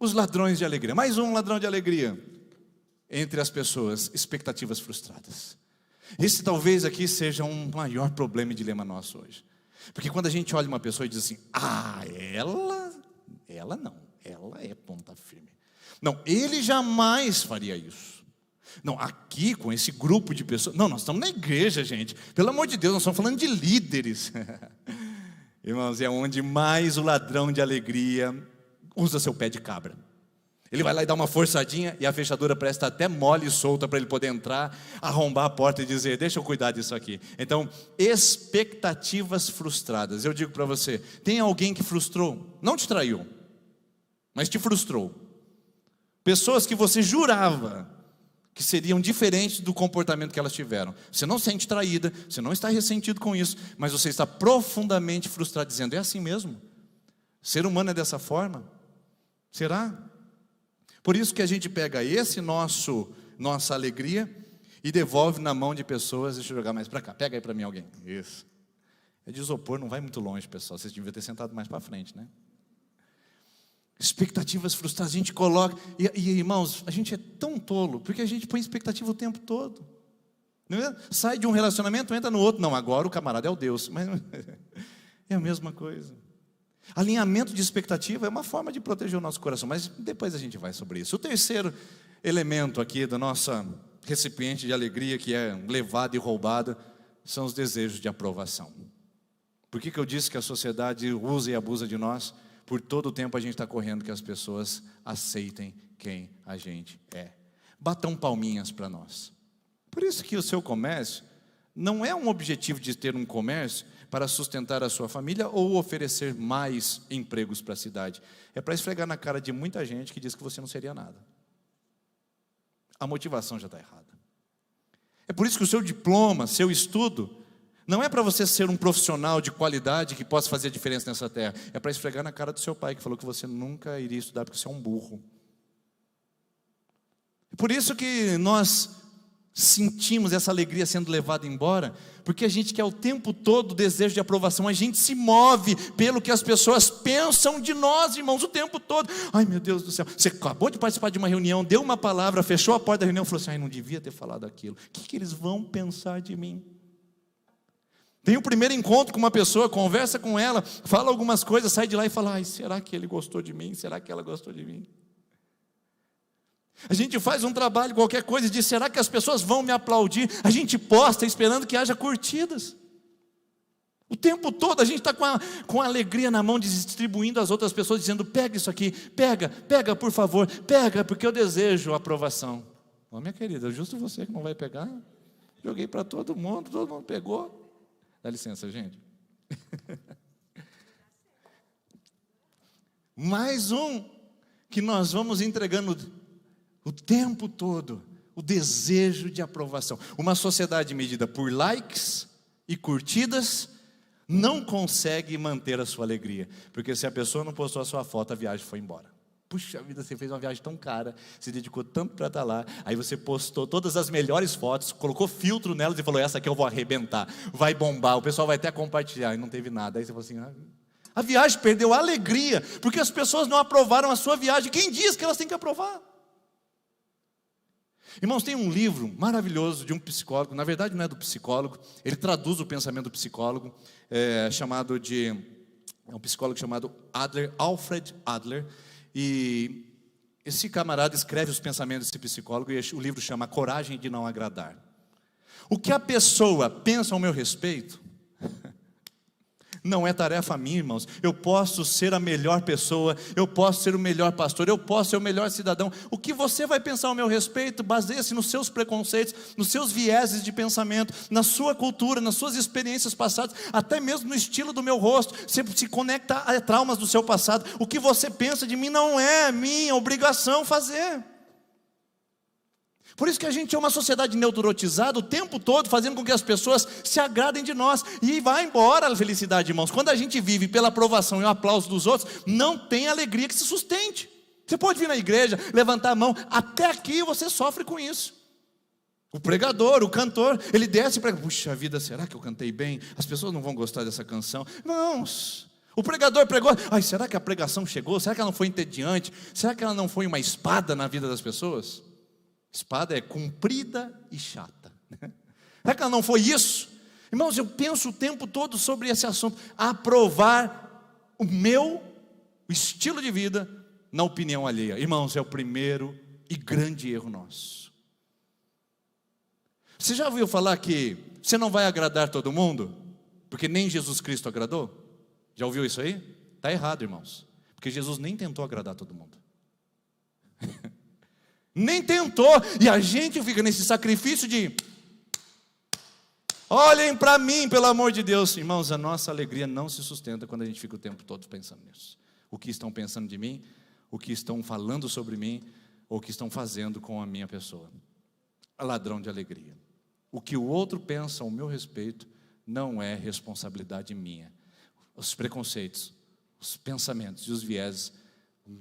Speaker 2: os ladrões de alegria. Mais um ladrão de alegria entre as pessoas, expectativas frustradas. Esse talvez aqui seja um maior problema e dilema nosso hoje. Porque quando a gente olha uma pessoa e diz assim, ela não, ela é ponta firme. Não, ele jamais faria isso. Não, aqui com esse grupo de pessoas. Não, nós estamos na igreja, gente. Pelo amor de Deus, nós estamos falando de líderes. Irmãos, é onde mais o ladrão de alegria usa seu pé de cabra. Ele vai lá e dá uma forçadinha e a fechadura presta até mole e solta para ele poder entrar, arrombar a porta e dizer, deixa eu cuidar disso aqui. Então, expectativas frustradas. Eu digo para você, tem alguém que frustrou? Não te traiu, mas te frustrou. Pessoas que você jurava que seriam diferentes do comportamento que elas tiveram. Você não sente traída, você não está ressentido com isso, mas você está profundamente frustrado, dizendo, é assim mesmo? Ser humano é dessa forma? Será? Por isso que a gente pega nossa alegria e devolve na mão de pessoas. Deixa eu jogar mais para cá, pega aí para mim alguém. Isso. É de isopor, não vai muito longe, pessoal. Vocês deviam ter sentado mais para frente, né? Expectativas frustradas, a gente coloca, e irmãos, a gente é tão tolo, porque a gente põe expectativa o tempo todo, não é? Sai de um relacionamento, entra no outro, não, agora o camarada é o Deus, mas é a mesma coisa. Alinhamento de expectativa é uma forma de proteger o nosso coração, mas depois a gente vai sobre isso. O terceiro elemento aqui do nosso recipiente de alegria, que é levado e roubado, são os desejos de aprovação. Por que eu disse que a sociedade usa e abusa de nós? Por todo o tempo a gente está correndo que as pessoas aceitem quem a gente é. Batam palminhas para nós. Por isso que o seu comércio não é um objetivo de ter um comércio para sustentar a sua família ou oferecer mais empregos para a cidade. É para esfregar na cara de muita gente que diz que você não seria nada. A motivação já está errada. É por isso que o seu diploma, seu estudo, não é para você ser um profissional de qualidade que possa fazer a diferença nessa terra. É para esfregar na cara do seu pai, que falou que você nunca iria estudar porque você é um burro. Por isso que nós sentimos essa alegria sendo levada embora, porque a gente quer o tempo todo o desejo de aprovação. A gente se move pelo que as pessoas pensam de nós, irmãos, o tempo todo. Ai, meu Deus do céu, você acabou de participar de uma reunião, deu uma palavra, fechou a porta da reunião e falou assim, ai, não devia ter falado aquilo. O que eles vão pensar de mim? Tem o primeiro encontro com uma pessoa, conversa com ela, fala algumas coisas, sai de lá e fala, ai, será que ele gostou de mim? Será que ela gostou de mim? A gente faz um trabalho, qualquer coisa, e diz, será que as pessoas vão me aplaudir? A gente posta esperando que haja curtidas. O tempo todo a gente está com a alegria na mão, distribuindo às outras pessoas, dizendo, pega isso aqui, pega por favor, pega, porque eu desejo a aprovação. Ô, minha querida, justo você que não vai pegar? Joguei para todo mundo pegou. Dá licença, gente. Mais um que nós vamos entregando o tempo todo, o desejo de aprovação. Uma sociedade medida por likes e curtidas não consegue manter a sua alegria, porque se a pessoa não postou a sua foto, a viagem foi embora. Puxa vida, você fez uma viagem tão cara, se dedicou tanto para estar lá, aí você postou todas as melhores fotos, colocou filtro nelas e falou, essa aqui eu vou arrebentar, vai bombar, o pessoal vai até compartilhar, e não teve nada. Aí você falou assim, A viagem perdeu a alegria, porque as pessoas não aprovaram a sua viagem. Quem diz que elas têm que aprovar? Irmãos, tem um livro maravilhoso de um psicólogo, na verdade não é do psicólogo, ele traduz o pensamento do psicólogo, é um psicólogo chamado Alfred Adler, e esse camarada escreve os pensamentos desse psicólogo, e o livro chama A Coragem de Não Agradar. O que a pessoa pensa ao meu respeito não é tarefa minha, irmãos. Eu posso ser a melhor pessoa, eu posso ser o melhor pastor, eu posso ser o melhor cidadão. O que você vai pensar ao meu respeito, baseia-se nos seus preconceitos, nos seus vieses de pensamento, na sua cultura, nas suas experiências passadas, até mesmo no estilo do meu rosto. Você se conecta a traumas do seu passado. O que você pensa de mim não é minha obrigação fazer. Por isso que a gente é uma sociedade neurotizada o tempo todo, fazendo com que as pessoas se agradem de nós. E vai embora a felicidade, irmãos. Quando a gente vive pela aprovação e o aplauso dos outros, não tem alegria que se sustente. Você pode vir na igreja, levantar a mão, até aqui você sofre com isso. O pregador, o cantor, ele desce e prega, puxa vida, será que eu cantei bem? As pessoas não vão gostar dessa canção. Irmãos, o pregador pregou, será que a pregação chegou? Será que ela não foi entediante? Será que ela não foi uma espada na vida das pessoas? Espada é comprida e chata. Será que ela não foi isso? Irmãos, eu penso o tempo todo sobre esse assunto. Aprovar o estilo de vida na opinião alheia. Irmãos, é o primeiro e grande erro nosso. Você já ouviu falar que você não vai agradar todo mundo? Porque nem Jesus Cristo agradou? Já ouviu isso aí? Está errado, irmãos. Porque Jesus nem tentou agradar todo mundo. Nem tentou, e a gente fica nesse sacrifício de olhem para mim, pelo amor de Deus. Irmãos, a nossa alegria não se sustenta quando a gente fica o tempo todo pensando nisso. O que estão pensando de mim, o que estão falando sobre mim, ou o que estão fazendo com a minha pessoa. Ladrão de alegria. O que o outro pensa ao meu respeito não é responsabilidade minha. Os preconceitos, os pensamentos e os vieses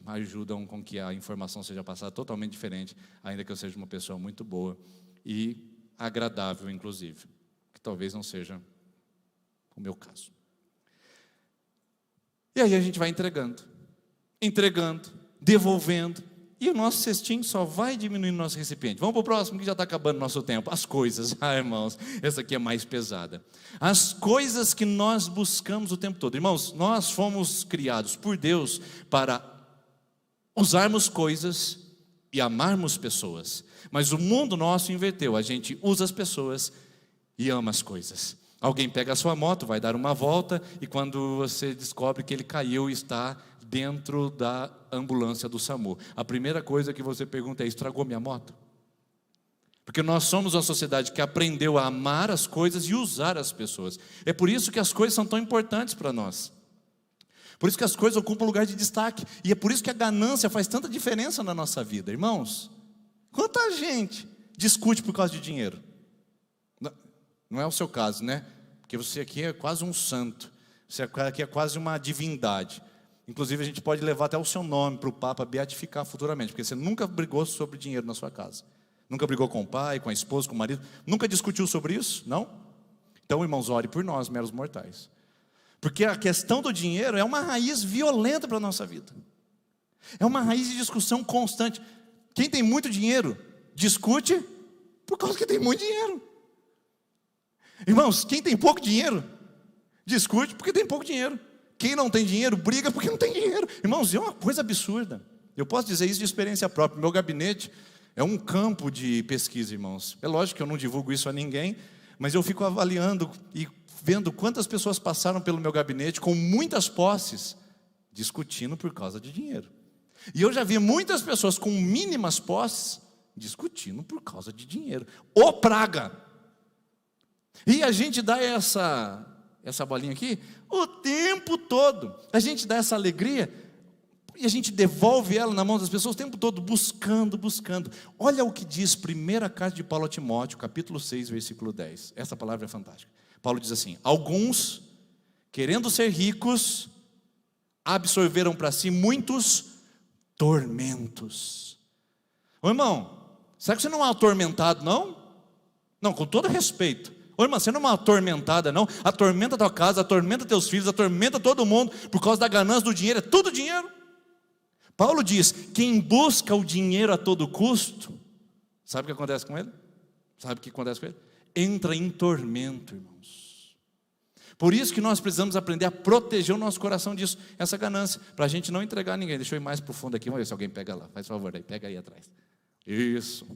Speaker 2: ajudam com que a informação seja passada totalmente diferente, ainda que eu seja uma pessoa muito boa e agradável, inclusive, que talvez não seja o meu caso. E aí a gente vai entregando, devolvendo, e o nosso cestinho só vai diminuindo o nosso recipiente. Vamos para o próximo, que já está acabando o nosso tempo. As coisas, irmãos, essa aqui é mais pesada. As coisas que nós buscamos o tempo todo. Irmãos, nós fomos criados por Deus para usarmos coisas e amarmos pessoas, mas o mundo nosso inverteu, a gente usa as pessoas e ama as coisas. Alguém pega a sua moto, vai dar uma volta, e quando você descobre que ele caiu e está dentro da ambulância do SAMU, a primeira coisa que você pergunta é: estragou minha moto? Porque nós somos uma sociedade que aprendeu a amar as coisas e usar as pessoas. É por isso que as coisas são tão importantes para nós. Por isso que as coisas ocupam lugar de destaque. E é por isso que a ganância faz tanta diferença na nossa vida. Irmãos, quanta gente discute por causa de dinheiro? Não é o seu caso, né? Porque você aqui é quase um santo. Você aqui é quase uma divindade. Inclusive a gente pode levar até o seu nome para o Papa beatificar futuramente. Porque você nunca brigou sobre dinheiro na sua casa. Nunca brigou com o pai, com a esposa, com o marido. Nunca discutiu sobre isso? Não? Então, irmãos, ore por nós, meros mortais. Porque a questão do dinheiro é uma raiz violenta para a nossa vida. É uma raiz de discussão constante. Quem tem muito dinheiro, discute por causa que tem muito dinheiro. Irmãos, quem tem pouco dinheiro, discute porque tem pouco dinheiro. Quem não tem dinheiro, briga porque não tem dinheiro. Irmãos, é uma coisa absurda. Eu posso dizer isso de experiência própria. Meu gabinete é um campo de pesquisa, irmãos. É lógico que eu não divulgo isso a ninguém, mas eu fico avaliando e vendo quantas pessoas passaram pelo meu gabinete com muitas posses, discutindo por causa de dinheiro. E eu já vi muitas pessoas com mínimas posses, discutindo por causa de dinheiro. Ô praga! E a gente dá essa bolinha aqui o tempo todo. A gente dá essa alegria e a gente devolve ela na mão das pessoas o tempo todo, buscando. Olha o que diz primeira carta de Paulo a Timóteo, capítulo 6, versículo 10. Essa palavra é fantástica. Paulo diz assim: alguns, querendo ser ricos, absorveram para si muitos tormentos. Ô irmão, será que você não é atormentado, não? Não, com todo respeito. Ô irmã, você não é uma atormentada não, atormenta tua casa, atormenta teus filhos, atormenta todo mundo, por causa da ganância do dinheiro, é tudo dinheiro. Paulo diz, quem busca o dinheiro a todo custo, sabe o que acontece com ele? Sabe o que acontece com ele? Entra em tormento, irmãos. Por isso que nós precisamos aprender a proteger o nosso coração disso, essa ganância, para a gente não entregar a ninguém. Deixa eu ir mais para o fundo aqui, vamos ver se alguém pega lá, faz favor aí, pega aí atrás. Isso.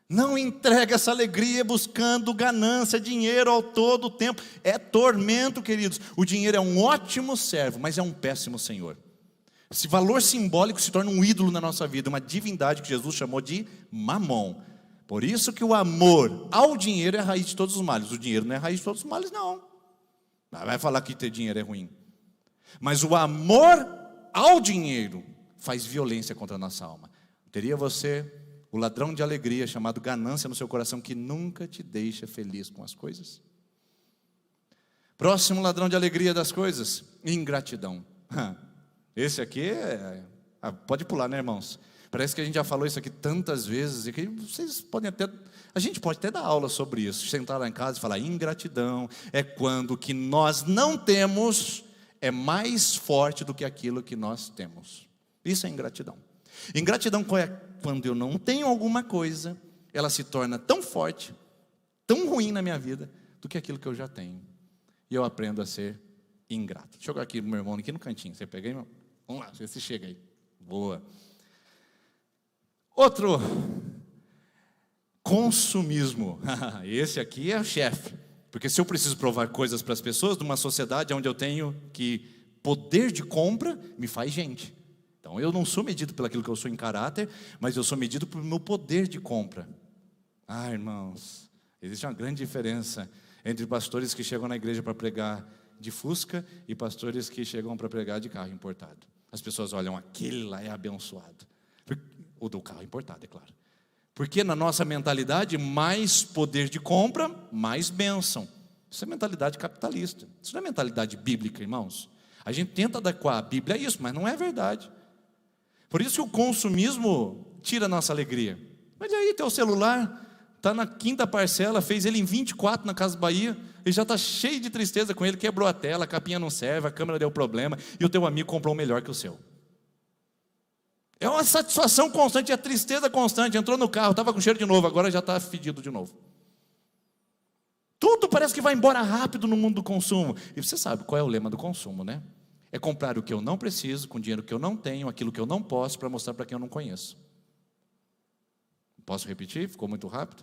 Speaker 2: Não entrega essa alegria buscando ganância, dinheiro ao todo o tempo. É tormento, queridos. O dinheiro é um ótimo servo, mas é um péssimo senhor. Esse valor simbólico se torna um ídolo na nossa vida, uma divindade que Jesus chamou de mamon. Por isso que o amor ao dinheiro é a raiz de todos os males. O dinheiro não é a raiz de todos os males, não. Vai falar que ter dinheiro é ruim. Mas o amor ao dinheiro faz violência contra a nossa alma. Teria você o ladrão de alegria chamado ganância no seu coração que nunca te deixa feliz com as coisas? Próximo ladrão de alegria das coisas, ingratidão. Esse aqui pode pular, né, irmãos? Parece que a gente já falou isso aqui tantas vezes e que vocês podem até, a gente pode até dar aula sobre isso, sentar lá em casa e falar, ingratidão é quando o que nós não temos é mais forte do que aquilo que nós temos. Isso é ingratidão. Ingratidão é quando eu não tenho alguma coisa, ela se torna tão forte, tão ruim na minha vida, do que aquilo que eu já tenho. E eu aprendo a ser ingrato. Deixa eu jogar aqui meu irmão aqui no cantinho. Você pega aí, irmão? Vamos lá, vê se chega aí. Boa. Outro, consumismo. Esse aqui é o chefe. Porque se eu preciso provar coisas para as pessoas, numa sociedade onde eu tenho que poder de compra, me faz gente. Então eu não sou medido pelo aquilo que eu sou em caráter, mas eu sou medido pelo meu poder de compra. Irmãos, existe uma grande diferença entre pastores que chegam na igreja para pregar de Fusca e pastores que chegam para pregar de carro importado. As pessoas olham, aquele lá é abençoado. O do carro importado, é claro. Porque na nossa mentalidade, mais poder de compra, mais bênção. Isso é mentalidade capitalista. Isso não é mentalidade bíblica, irmãos. A gente tenta adequar a Bíblia a isso, mas não é verdade. Por isso que o consumismo tira a nossa alegria. Olha aí, teu celular está na 5ª parcela, fez ele em 24 na Casa Bahia, e já está cheio de tristeza com ele, quebrou a tela, a capinha não serve, a câmera deu problema, e o teu amigo comprou um melhor que o seu. É uma satisfação constante, é tristeza constante. Entrou no carro, estava com cheiro de novo, agora já está fedido de novo. Tudo parece que vai embora rápido no mundo do consumo. E você sabe qual é o lema do consumo, né? É comprar o que eu não preciso, com dinheiro que eu não tenho, aquilo que eu não posso, para mostrar para quem eu não conheço. Posso repetir? Ficou muito rápido?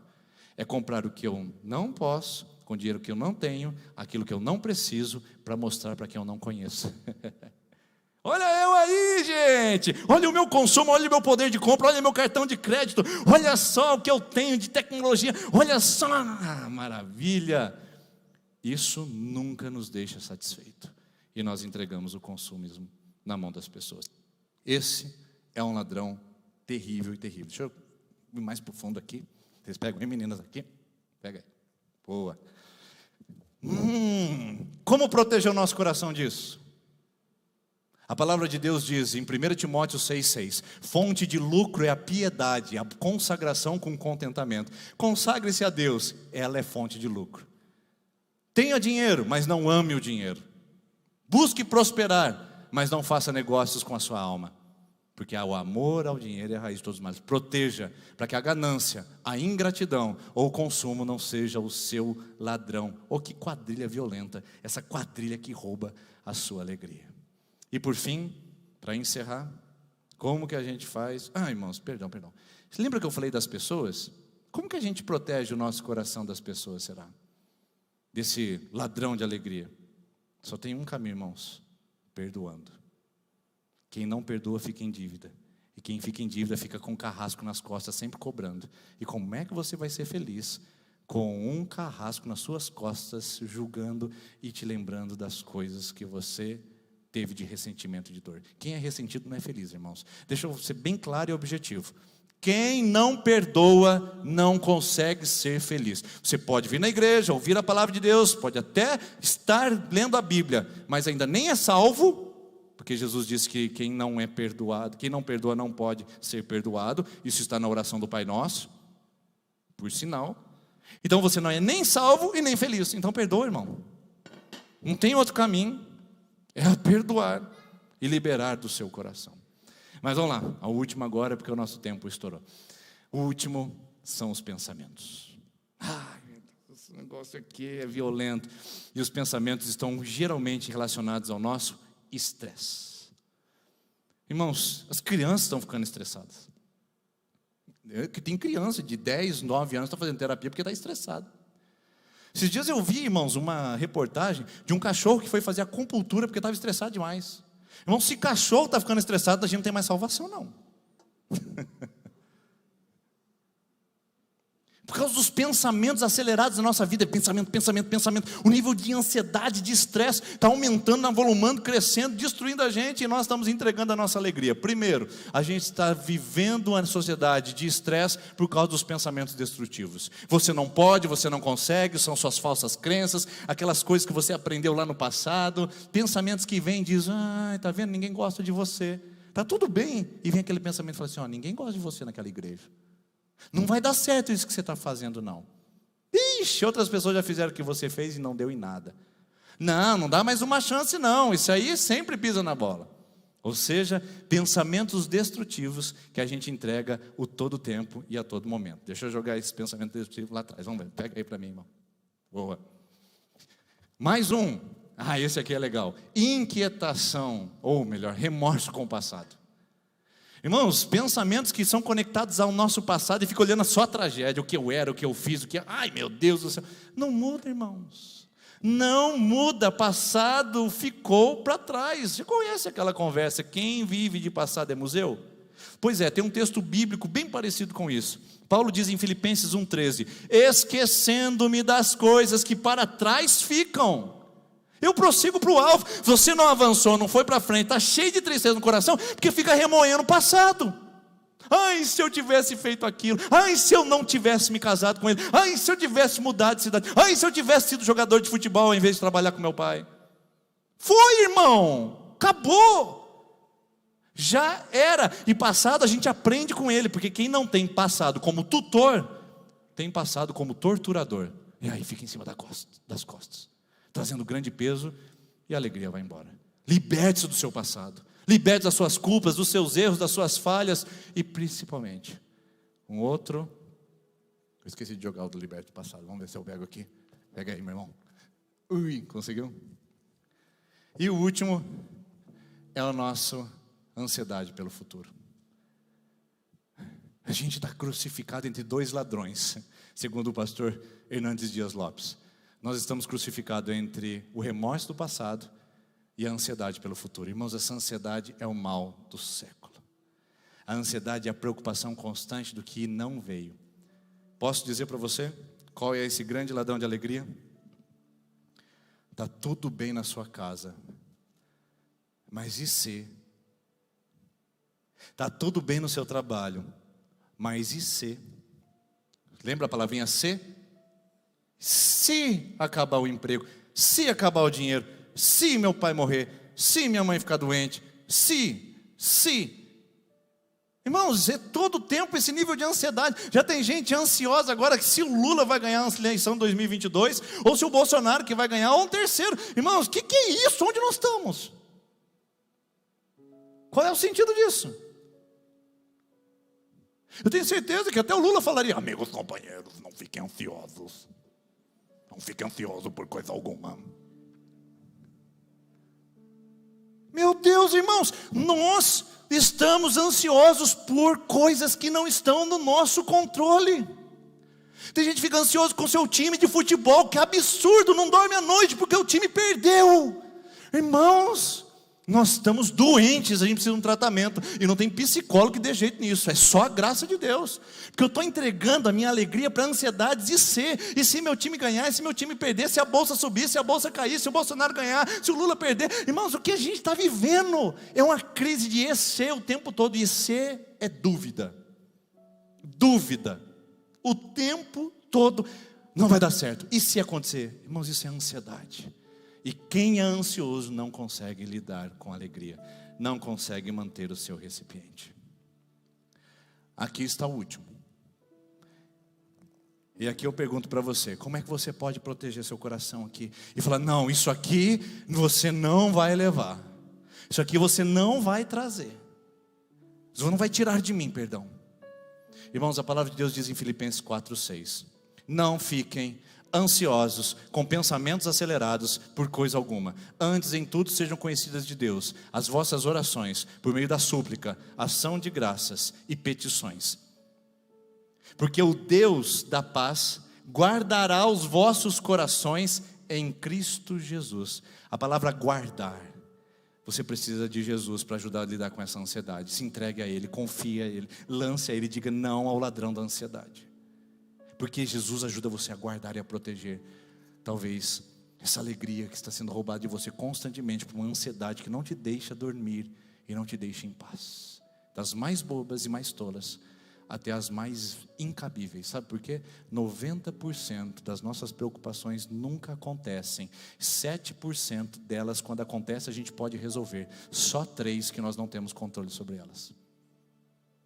Speaker 2: É comprar o que eu não posso, com dinheiro que eu não tenho, aquilo que eu não preciso, para mostrar para quem eu não conheço. Olha eu aí, gente, olha o meu consumo, olha o meu poder de compra, olha o meu cartão de crédito, olha só o que eu tenho de tecnologia, olha só, maravilha. Isso nunca nos deixa satisfeito, e nós entregamos o consumismo na mão das pessoas. Esse é um ladrão terrível e terrível. Deixa eu ir mais para o fundo aqui, vocês pegam aí, meninas, aqui, pega aí, boa. Como proteger o nosso coração disso? A palavra de Deus diz em 1 Timóteo 6,6: fonte de lucro é a piedade, a consagração com contentamento. Consagre-se a Deus, ela é fonte de lucro. Tenha dinheiro, mas não ame o dinheiro. Busque prosperar, mas não faça negócios com a sua alma. Porque o amor ao dinheiro é a raiz de todos os males. Proteja, para que a ganância, a ingratidão ou o consumo não seja o seu ladrão. Ou que quadrilha violenta, essa quadrilha que rouba a sua alegria. E por fim, para encerrar, como que a gente faz? Irmãos, perdão. Você lembra que eu falei das pessoas? Como que a gente protege o nosso coração das pessoas, será? Desse ladrão de alegria. Só tem um caminho, irmãos: perdoando. Quem não perdoa fica em dívida. E quem fica em dívida fica com um carrasco nas costas, sempre cobrando. E como é que você vai ser feliz com um carrasco nas suas costas, julgando e te lembrando das coisas que você teve de ressentimento e de dor? Quem é ressentido não é feliz, irmãos. Deixa eu ser bem claro e objetivo. Quem não perdoa não consegue ser feliz. Você pode vir na igreja, ouvir a palavra de Deus, pode até estar lendo a Bíblia, mas ainda nem é salvo, porque Jesus disse que quem não é perdoado, quem não perdoa não pode ser perdoado. Isso está na oração do Pai Nosso, por sinal.
Speaker 3: Então você não é nem salvo e nem feliz. Então perdoa, irmão. Não tem outro caminho. É perdoar e liberar do seu coração. Mas vamos lá, a última agora, porque o nosso tempo estourou. O último são os pensamentos. Ai, esse negócio aqui é violento. E os pensamentos estão geralmente relacionados ao nosso estresse. Irmãos, as crianças estão ficando estressadas. Que tem criança de 10, 9 anos que está fazendo terapia porque está estressado. Esses dias eu vi, irmãos, uma reportagem de um cachorro que foi fazer acupuntura porque estava estressado demais. Irmão, se cachorro está ficando estressado, a gente não tem mais salvação, não. Por causa dos pensamentos acelerados da nossa vida, pensamento. O nível de ansiedade, de estresse está aumentando, avolumando, crescendo, destruindo a gente, e nós estamos entregando a nossa alegria. Primeiro, a gente está vivendo uma sociedade de estresse por causa dos pensamentos destrutivos. Você não pode, você não consegue, são suas falsas crenças, aquelas coisas que você aprendeu lá no passado, pensamentos que vêm e dizem, está vendo, ninguém gosta de você. Está tudo bem, e vem aquele pensamento e fala assim, ninguém gosta de você naquela igreja. Não vai dar certo isso que você está fazendo, não. Ixi, outras pessoas já fizeram o que você fez e não deu em nada. Não dá mais uma chance, não. Isso aí sempre pisa na bola. Ou seja, pensamentos destrutivos que a gente entrega o todo tempo e a todo momento. Deixa eu jogar esse pensamento destrutivo lá atrás. Vamos ver, pega aí para mim, irmão. Boa. Mais um. Esse aqui é legal. Inquietação, ou melhor, remorso com o passado. Irmãos, pensamentos que são conectados ao nosso passado e ficam olhando só a tragédia, o que eu era, o que eu fiz, ai meu Deus do céu. Não muda, irmãos. Não muda, passado ficou para trás. Você conhece aquela conversa, quem vive de passado é museu? Pois é, tem um texto bíblico bem parecido com isso. Paulo diz em Filipenses 1,13, esquecendo-me das coisas que para trás ficam. Eu prossigo para o alvo. Você não avançou, não foi para frente, está cheio de tristeza no coração, porque fica remoendo o passado. Ai, se eu tivesse feito aquilo. Ai, se eu não tivesse me casado com ele. Ai, se eu tivesse mudado de cidade. Ai, se eu tivesse sido jogador de futebol ao invés de trabalhar com meu pai. Foi, irmão, acabou. Já era. E passado a gente aprende com ele, porque quem não tem passado como tutor, tem passado como torturador. E aí fica em cima das costas, trazendo grande peso, e a alegria vai embora. Liberte-se do seu passado. Liberte das suas culpas, dos seus erros, das suas falhas, e principalmente, um outro, eu esqueci de jogar o do liberte do passado, vamos ver se eu pego aqui. Pega aí, meu irmão. Conseguiu? E o último é a nossa ansiedade pelo futuro. A gente está crucificado entre dois ladrões, segundo o pastor Hernandes Dias Lopes. Nós estamos crucificados entre o remorso do passado e a ansiedade pelo futuro. Irmãos, essa ansiedade é o mal do século. A ansiedade é a preocupação constante do que não veio. Posso dizer para você qual é esse grande ladrão de alegria? Está tudo bem na sua casa, mas e se? Está tudo bem no seu trabalho, mas e se? Lembra a palavrinha se? Se acabar o emprego, se acabar o dinheiro, se meu pai morrer, se minha mãe ficar doente, se. Irmãos, é todo tempo esse nível de ansiedade. Já tem gente ansiosa agora que se o Lula vai ganhar a eleição 2022, ou se o Bolsonaro que vai ganhar, ou um terceiro. Irmãos, o que é isso? Onde nós estamos? Qual é o sentido disso? Eu tenho certeza que até o Lula falaria, amigos, companheiros, não fiquem ansiosos. Não fiquem ansiosos por coisa alguma. Meu Deus, irmãos, nós estamos ansiosos por coisas que não estão no nosso controle. Tem gente que fica ansioso com seu time de futebol, que é absurdo, não dorme à noite porque o time perdeu. Irmãos, nós estamos doentes, a gente precisa de um tratamento, e não tem psicólogo que dê jeito nisso, é só a graça de Deus, porque eu estou entregando a minha alegria para ansiedades, e se meu time ganhar, e se meu time perder, se a bolsa subir, se a bolsa cair, se o Bolsonaro ganhar, se o Lula perder. Irmãos, o que a gente está vivendo é uma crise de EC o tempo todo, e EC é dúvida, o tempo todo, não vai dar certo, e se acontecer? Irmãos, isso é ansiedade. E quem é ansioso não consegue lidar com alegria, não consegue manter o seu recipiente. Aqui está o último. E aqui eu pergunto para você, como é que você pode proteger seu coração aqui? E falar, não, isso aqui você não vai levar. Isso aqui você não vai trazer. Isso não vai tirar de mim, perdão. Irmãos, a palavra de Deus diz em Filipenses 4:6. Não fiquem ansiosos, com pensamentos acelerados por coisa alguma. Antes em tudo sejam conhecidas de Deus as vossas orações, por meio da súplica, ação de graças e petições. Porque o Deus da paz guardará os vossos corações em Cristo Jesus. A palavra guardar. Você precisa de Jesus para ajudar a lidar com essa ansiedade. Se entregue a Ele, confie a Ele, lance a Ele, diga não ao ladrão da ansiedade. Porque Jesus ajuda você a guardar e a proteger. Talvez essa alegria que está sendo roubada de você constantemente por uma ansiedade que não te deixa dormir e não te deixa em paz. Das mais bobas e mais tolas até as mais incabíveis. Sabe por quê? 90% das nossas preocupações nunca acontecem. 7% delas, quando acontece, a gente pode resolver. Só 3% que nós não temos controle sobre elas,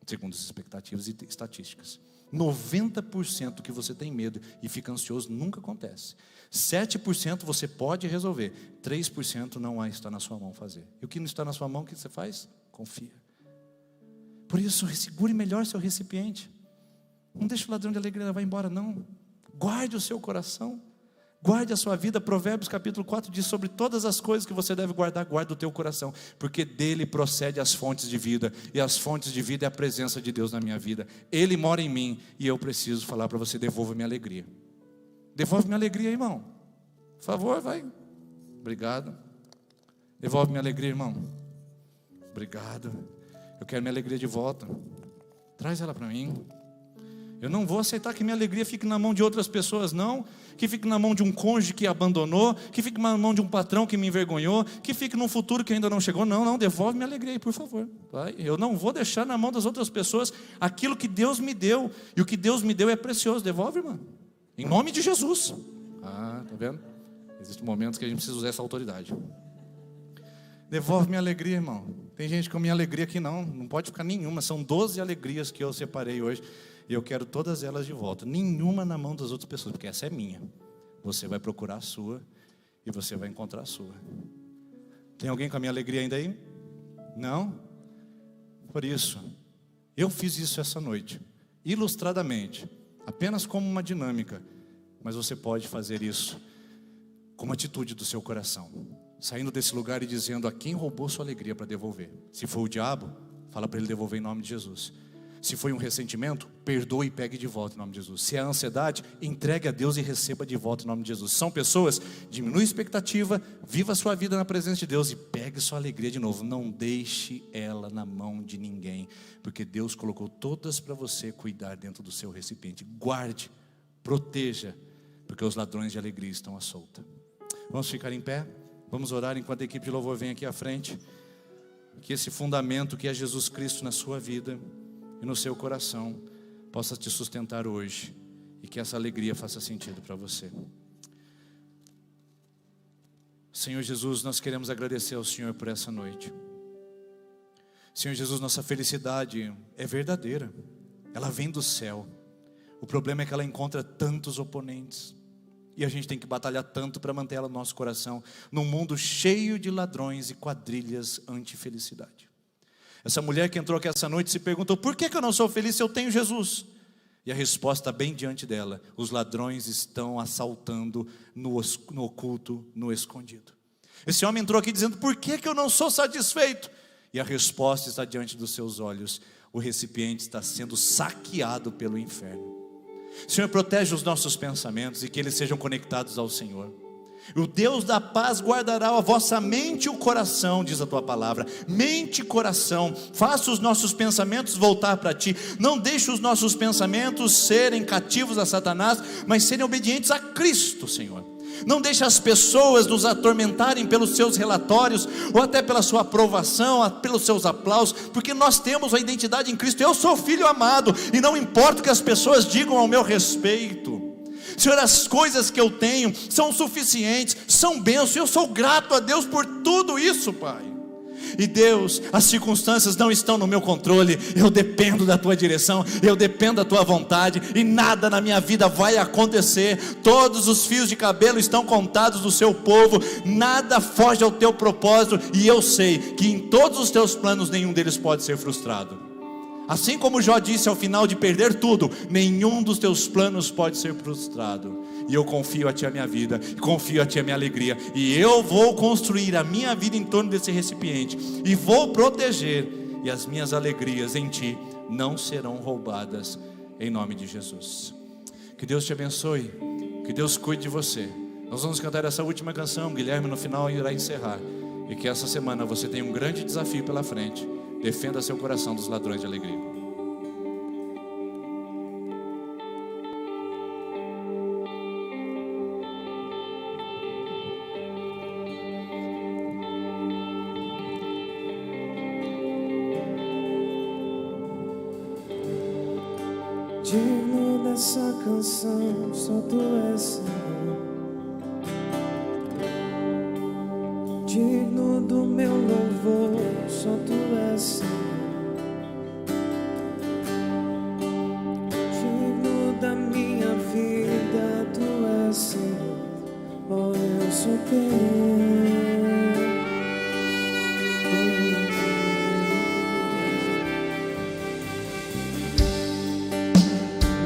Speaker 3: segundo as expectativas e estatísticas. 90% que você tem medo e fica ansioso nunca acontece. 7% você pode resolver. 3% não está na sua mão fazer. E o que não está na sua mão, o que você faz? Confia. Por isso, segure melhor seu recipiente. Não deixe o ladrão de alegria levar embora, não. Guarde o seu coração. Guarde a sua vida. Provérbios capítulo 4 diz sobre todas as coisas que você deve guardar. Guarde o teu coração, porque dele procede as fontes de vida. E as fontes de vida é a presença de Deus na minha vida. Ele mora em mim e eu preciso falar para você, devolva minha alegria. Devolve minha alegria, irmão. Por favor, vai. Obrigado. Devolve minha alegria, irmão. Obrigado. Eu quero minha alegria de volta. Traz ela para mim. Eu não vou aceitar que minha alegria fique na mão de outras pessoas, não. Que fique na mão de um cônjuge que abandonou. Que fique na mão de um patrão que me envergonhou. Que fique num futuro que ainda não chegou. Não, devolve minha alegria aí, por favor. Vai. Eu não vou deixar na mão das outras pessoas aquilo que Deus me deu. E o que Deus me deu é precioso. Devolve, irmão. Em nome de Jesus. Tá vendo? Existem momentos que a gente precisa usar essa autoridade. Devolve minha alegria, irmão. Tem gente com minha alegria aqui não pode ficar nenhuma. São 12 alegrias que eu separei hoje. E eu quero todas elas de volta. Nenhuma na mão das outras pessoas, porque essa é minha. Você vai procurar a sua e você vai encontrar a sua. Tem alguém com a minha alegria ainda aí? Não? Por isso, eu fiz isso essa noite, ilustradamente, apenas como uma dinâmica. Mas você pode fazer isso como atitude do seu coração, saindo desse lugar e dizendo a quem roubou sua alegria para devolver. Se foi o diabo, fala para ele devolver em nome de Jesus. Se foi um ressentimento, perdoe e pegue de volta em nome de Jesus. Se é a ansiedade, entregue a Deus e receba de volta em nome de Jesus. São pessoas, diminui a expectativa, viva a sua vida na presença de Deus e pegue sua alegria de novo. Não deixe ela na mão de ninguém, porque Deus colocou todas para você cuidar dentro do seu recipiente. Guarde, proteja, porque os ladrões de alegria estão à solta. Vamos ficar em pé, vamos orar enquanto a equipe de louvor vem aqui à frente. Que esse fundamento que é Jesus Cristo na sua vida e no seu coração possa te sustentar hoje e que essa alegria faça sentido para você. Senhor Jesus, nós queremos agradecer ao Senhor por essa noite. Senhor Jesus, nossa felicidade é verdadeira, ela vem do céu. O problema é que ela encontra tantos oponentes e a gente tem que batalhar tanto para manter ela no nosso coração, num mundo cheio de ladrões e quadrilhas anti-felicidade. Essa mulher que entrou aqui essa noite se perguntou: por que eu não sou feliz se eu tenho Jesus? E a resposta bem diante dela: os ladrões estão assaltando no oculto, no escondido. Esse homem entrou aqui dizendo: por que eu não sou satisfeito? E a resposta está diante dos seus olhos: o recipiente está sendo saqueado pelo inferno. Senhor, protege os nossos pensamentos e que eles sejam conectados ao Senhor. O Deus da paz guardará a vossa mente e o coração, diz a tua palavra. Mente e coração, faça os nossos pensamentos voltar para ti. Não deixe os nossos pensamentos serem cativos a Satanás, mas serem obedientes a Cristo, Senhor. Não deixe as pessoas nos atormentarem pelos seus relatórios, ou até pela sua aprovação, pelos seus aplausos, porque nós temos a identidade em Cristo. Eu sou filho amado, e não importa o que as pessoas digam ao meu respeito. Senhor, as coisas que eu tenho são suficientes, são bênçãos. Eu sou grato a Deus por tudo isso, Pai. E Deus, as circunstâncias não estão no meu controle, eu dependo da tua direção, eu dependo da tua vontade, e nada na minha vida vai acontecer. Todos os fios de cabelo estão contados do seu povo, nada foge ao teu propósito, e eu sei que em todos os teus planos nenhum deles pode ser frustrado. Assim como Jó disse ao final de perder tudo, nenhum dos teus planos pode ser frustrado. E eu confio a ti a minha vida, confio a ti a minha alegria, e eu vou construir a minha vida em torno desse recipiente, e vou proteger, e as minhas alegrias em ti não serão roubadas, em nome de Jesus. Que Deus te abençoe, que Deus cuide de você. Nós vamos cantar essa última canção, Guilherme no final irá encerrar, e que essa semana você tenha um grande desafio pela frente. Defenda seu coração dos ladrões de alegria.
Speaker 1: Digno dessa canção, só tu és, Senhor. Digno do meu louvor, só tu és, Senhor. Digno da minha vida, tu és, Senhor. Oh, eu sou teu.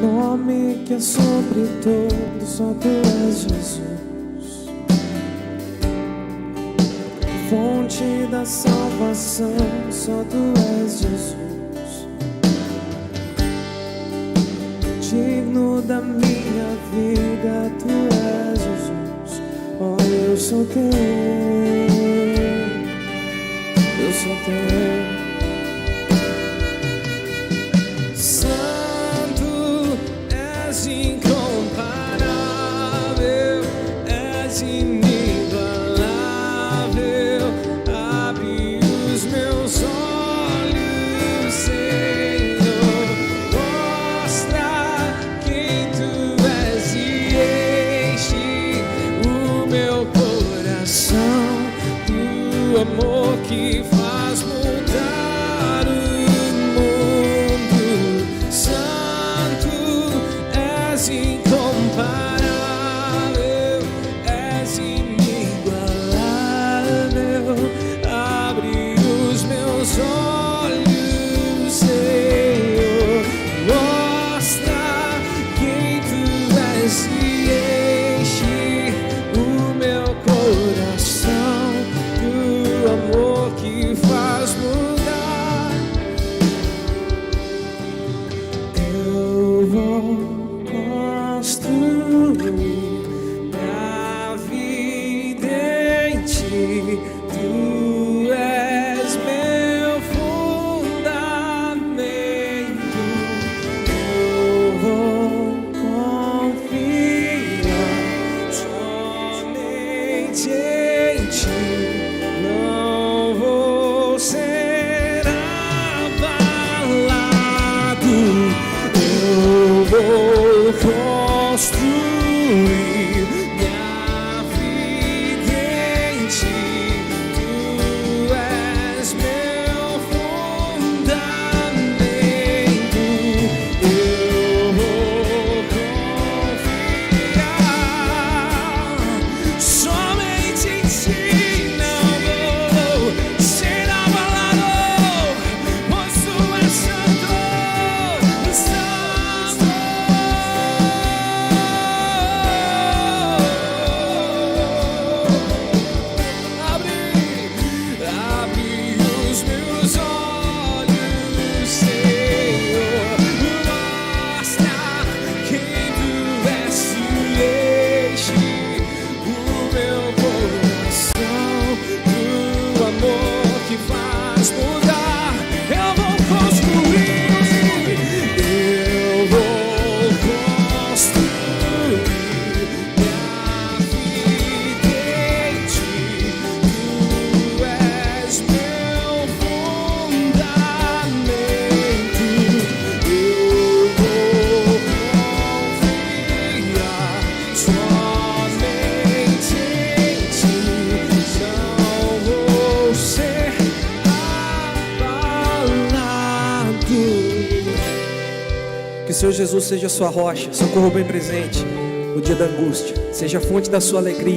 Speaker 1: Nome que é sobre todo, só tu és, Jesus. Fonte da salvação, só tu és, Jesus. Digno da minha vida, tu és, Jesus. Oh, eu sou teu, eu sou teu. Incomparável, és inigualável. Abre os meus olhos, Senhor. Mostra quem tu és e enche o meu coração do amor que faz mudar o mundo. Santo, és incomparável, és inigualável. Abre os meus olhos, Senhor. Mostra quem tu és e enche o meu coração do amor que faz mudar. Eu vou construir minha vida em ti. Tu és meu fundamento. Eu vou confiar somente em ti. Não vou ser abalado. Eu vou construir minha vida em ti. Tu és meu fundamento. Eu vou confiar somente em ti. Não vou ser abalado, pois tu és santo, santo. Jesus seja a sua rocha, socorro bem presente no dia da angústia, seja a fonte da sua alegria.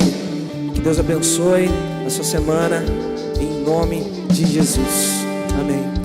Speaker 1: Que Deus abençoe a sua semana, em nome de Jesus. Amém.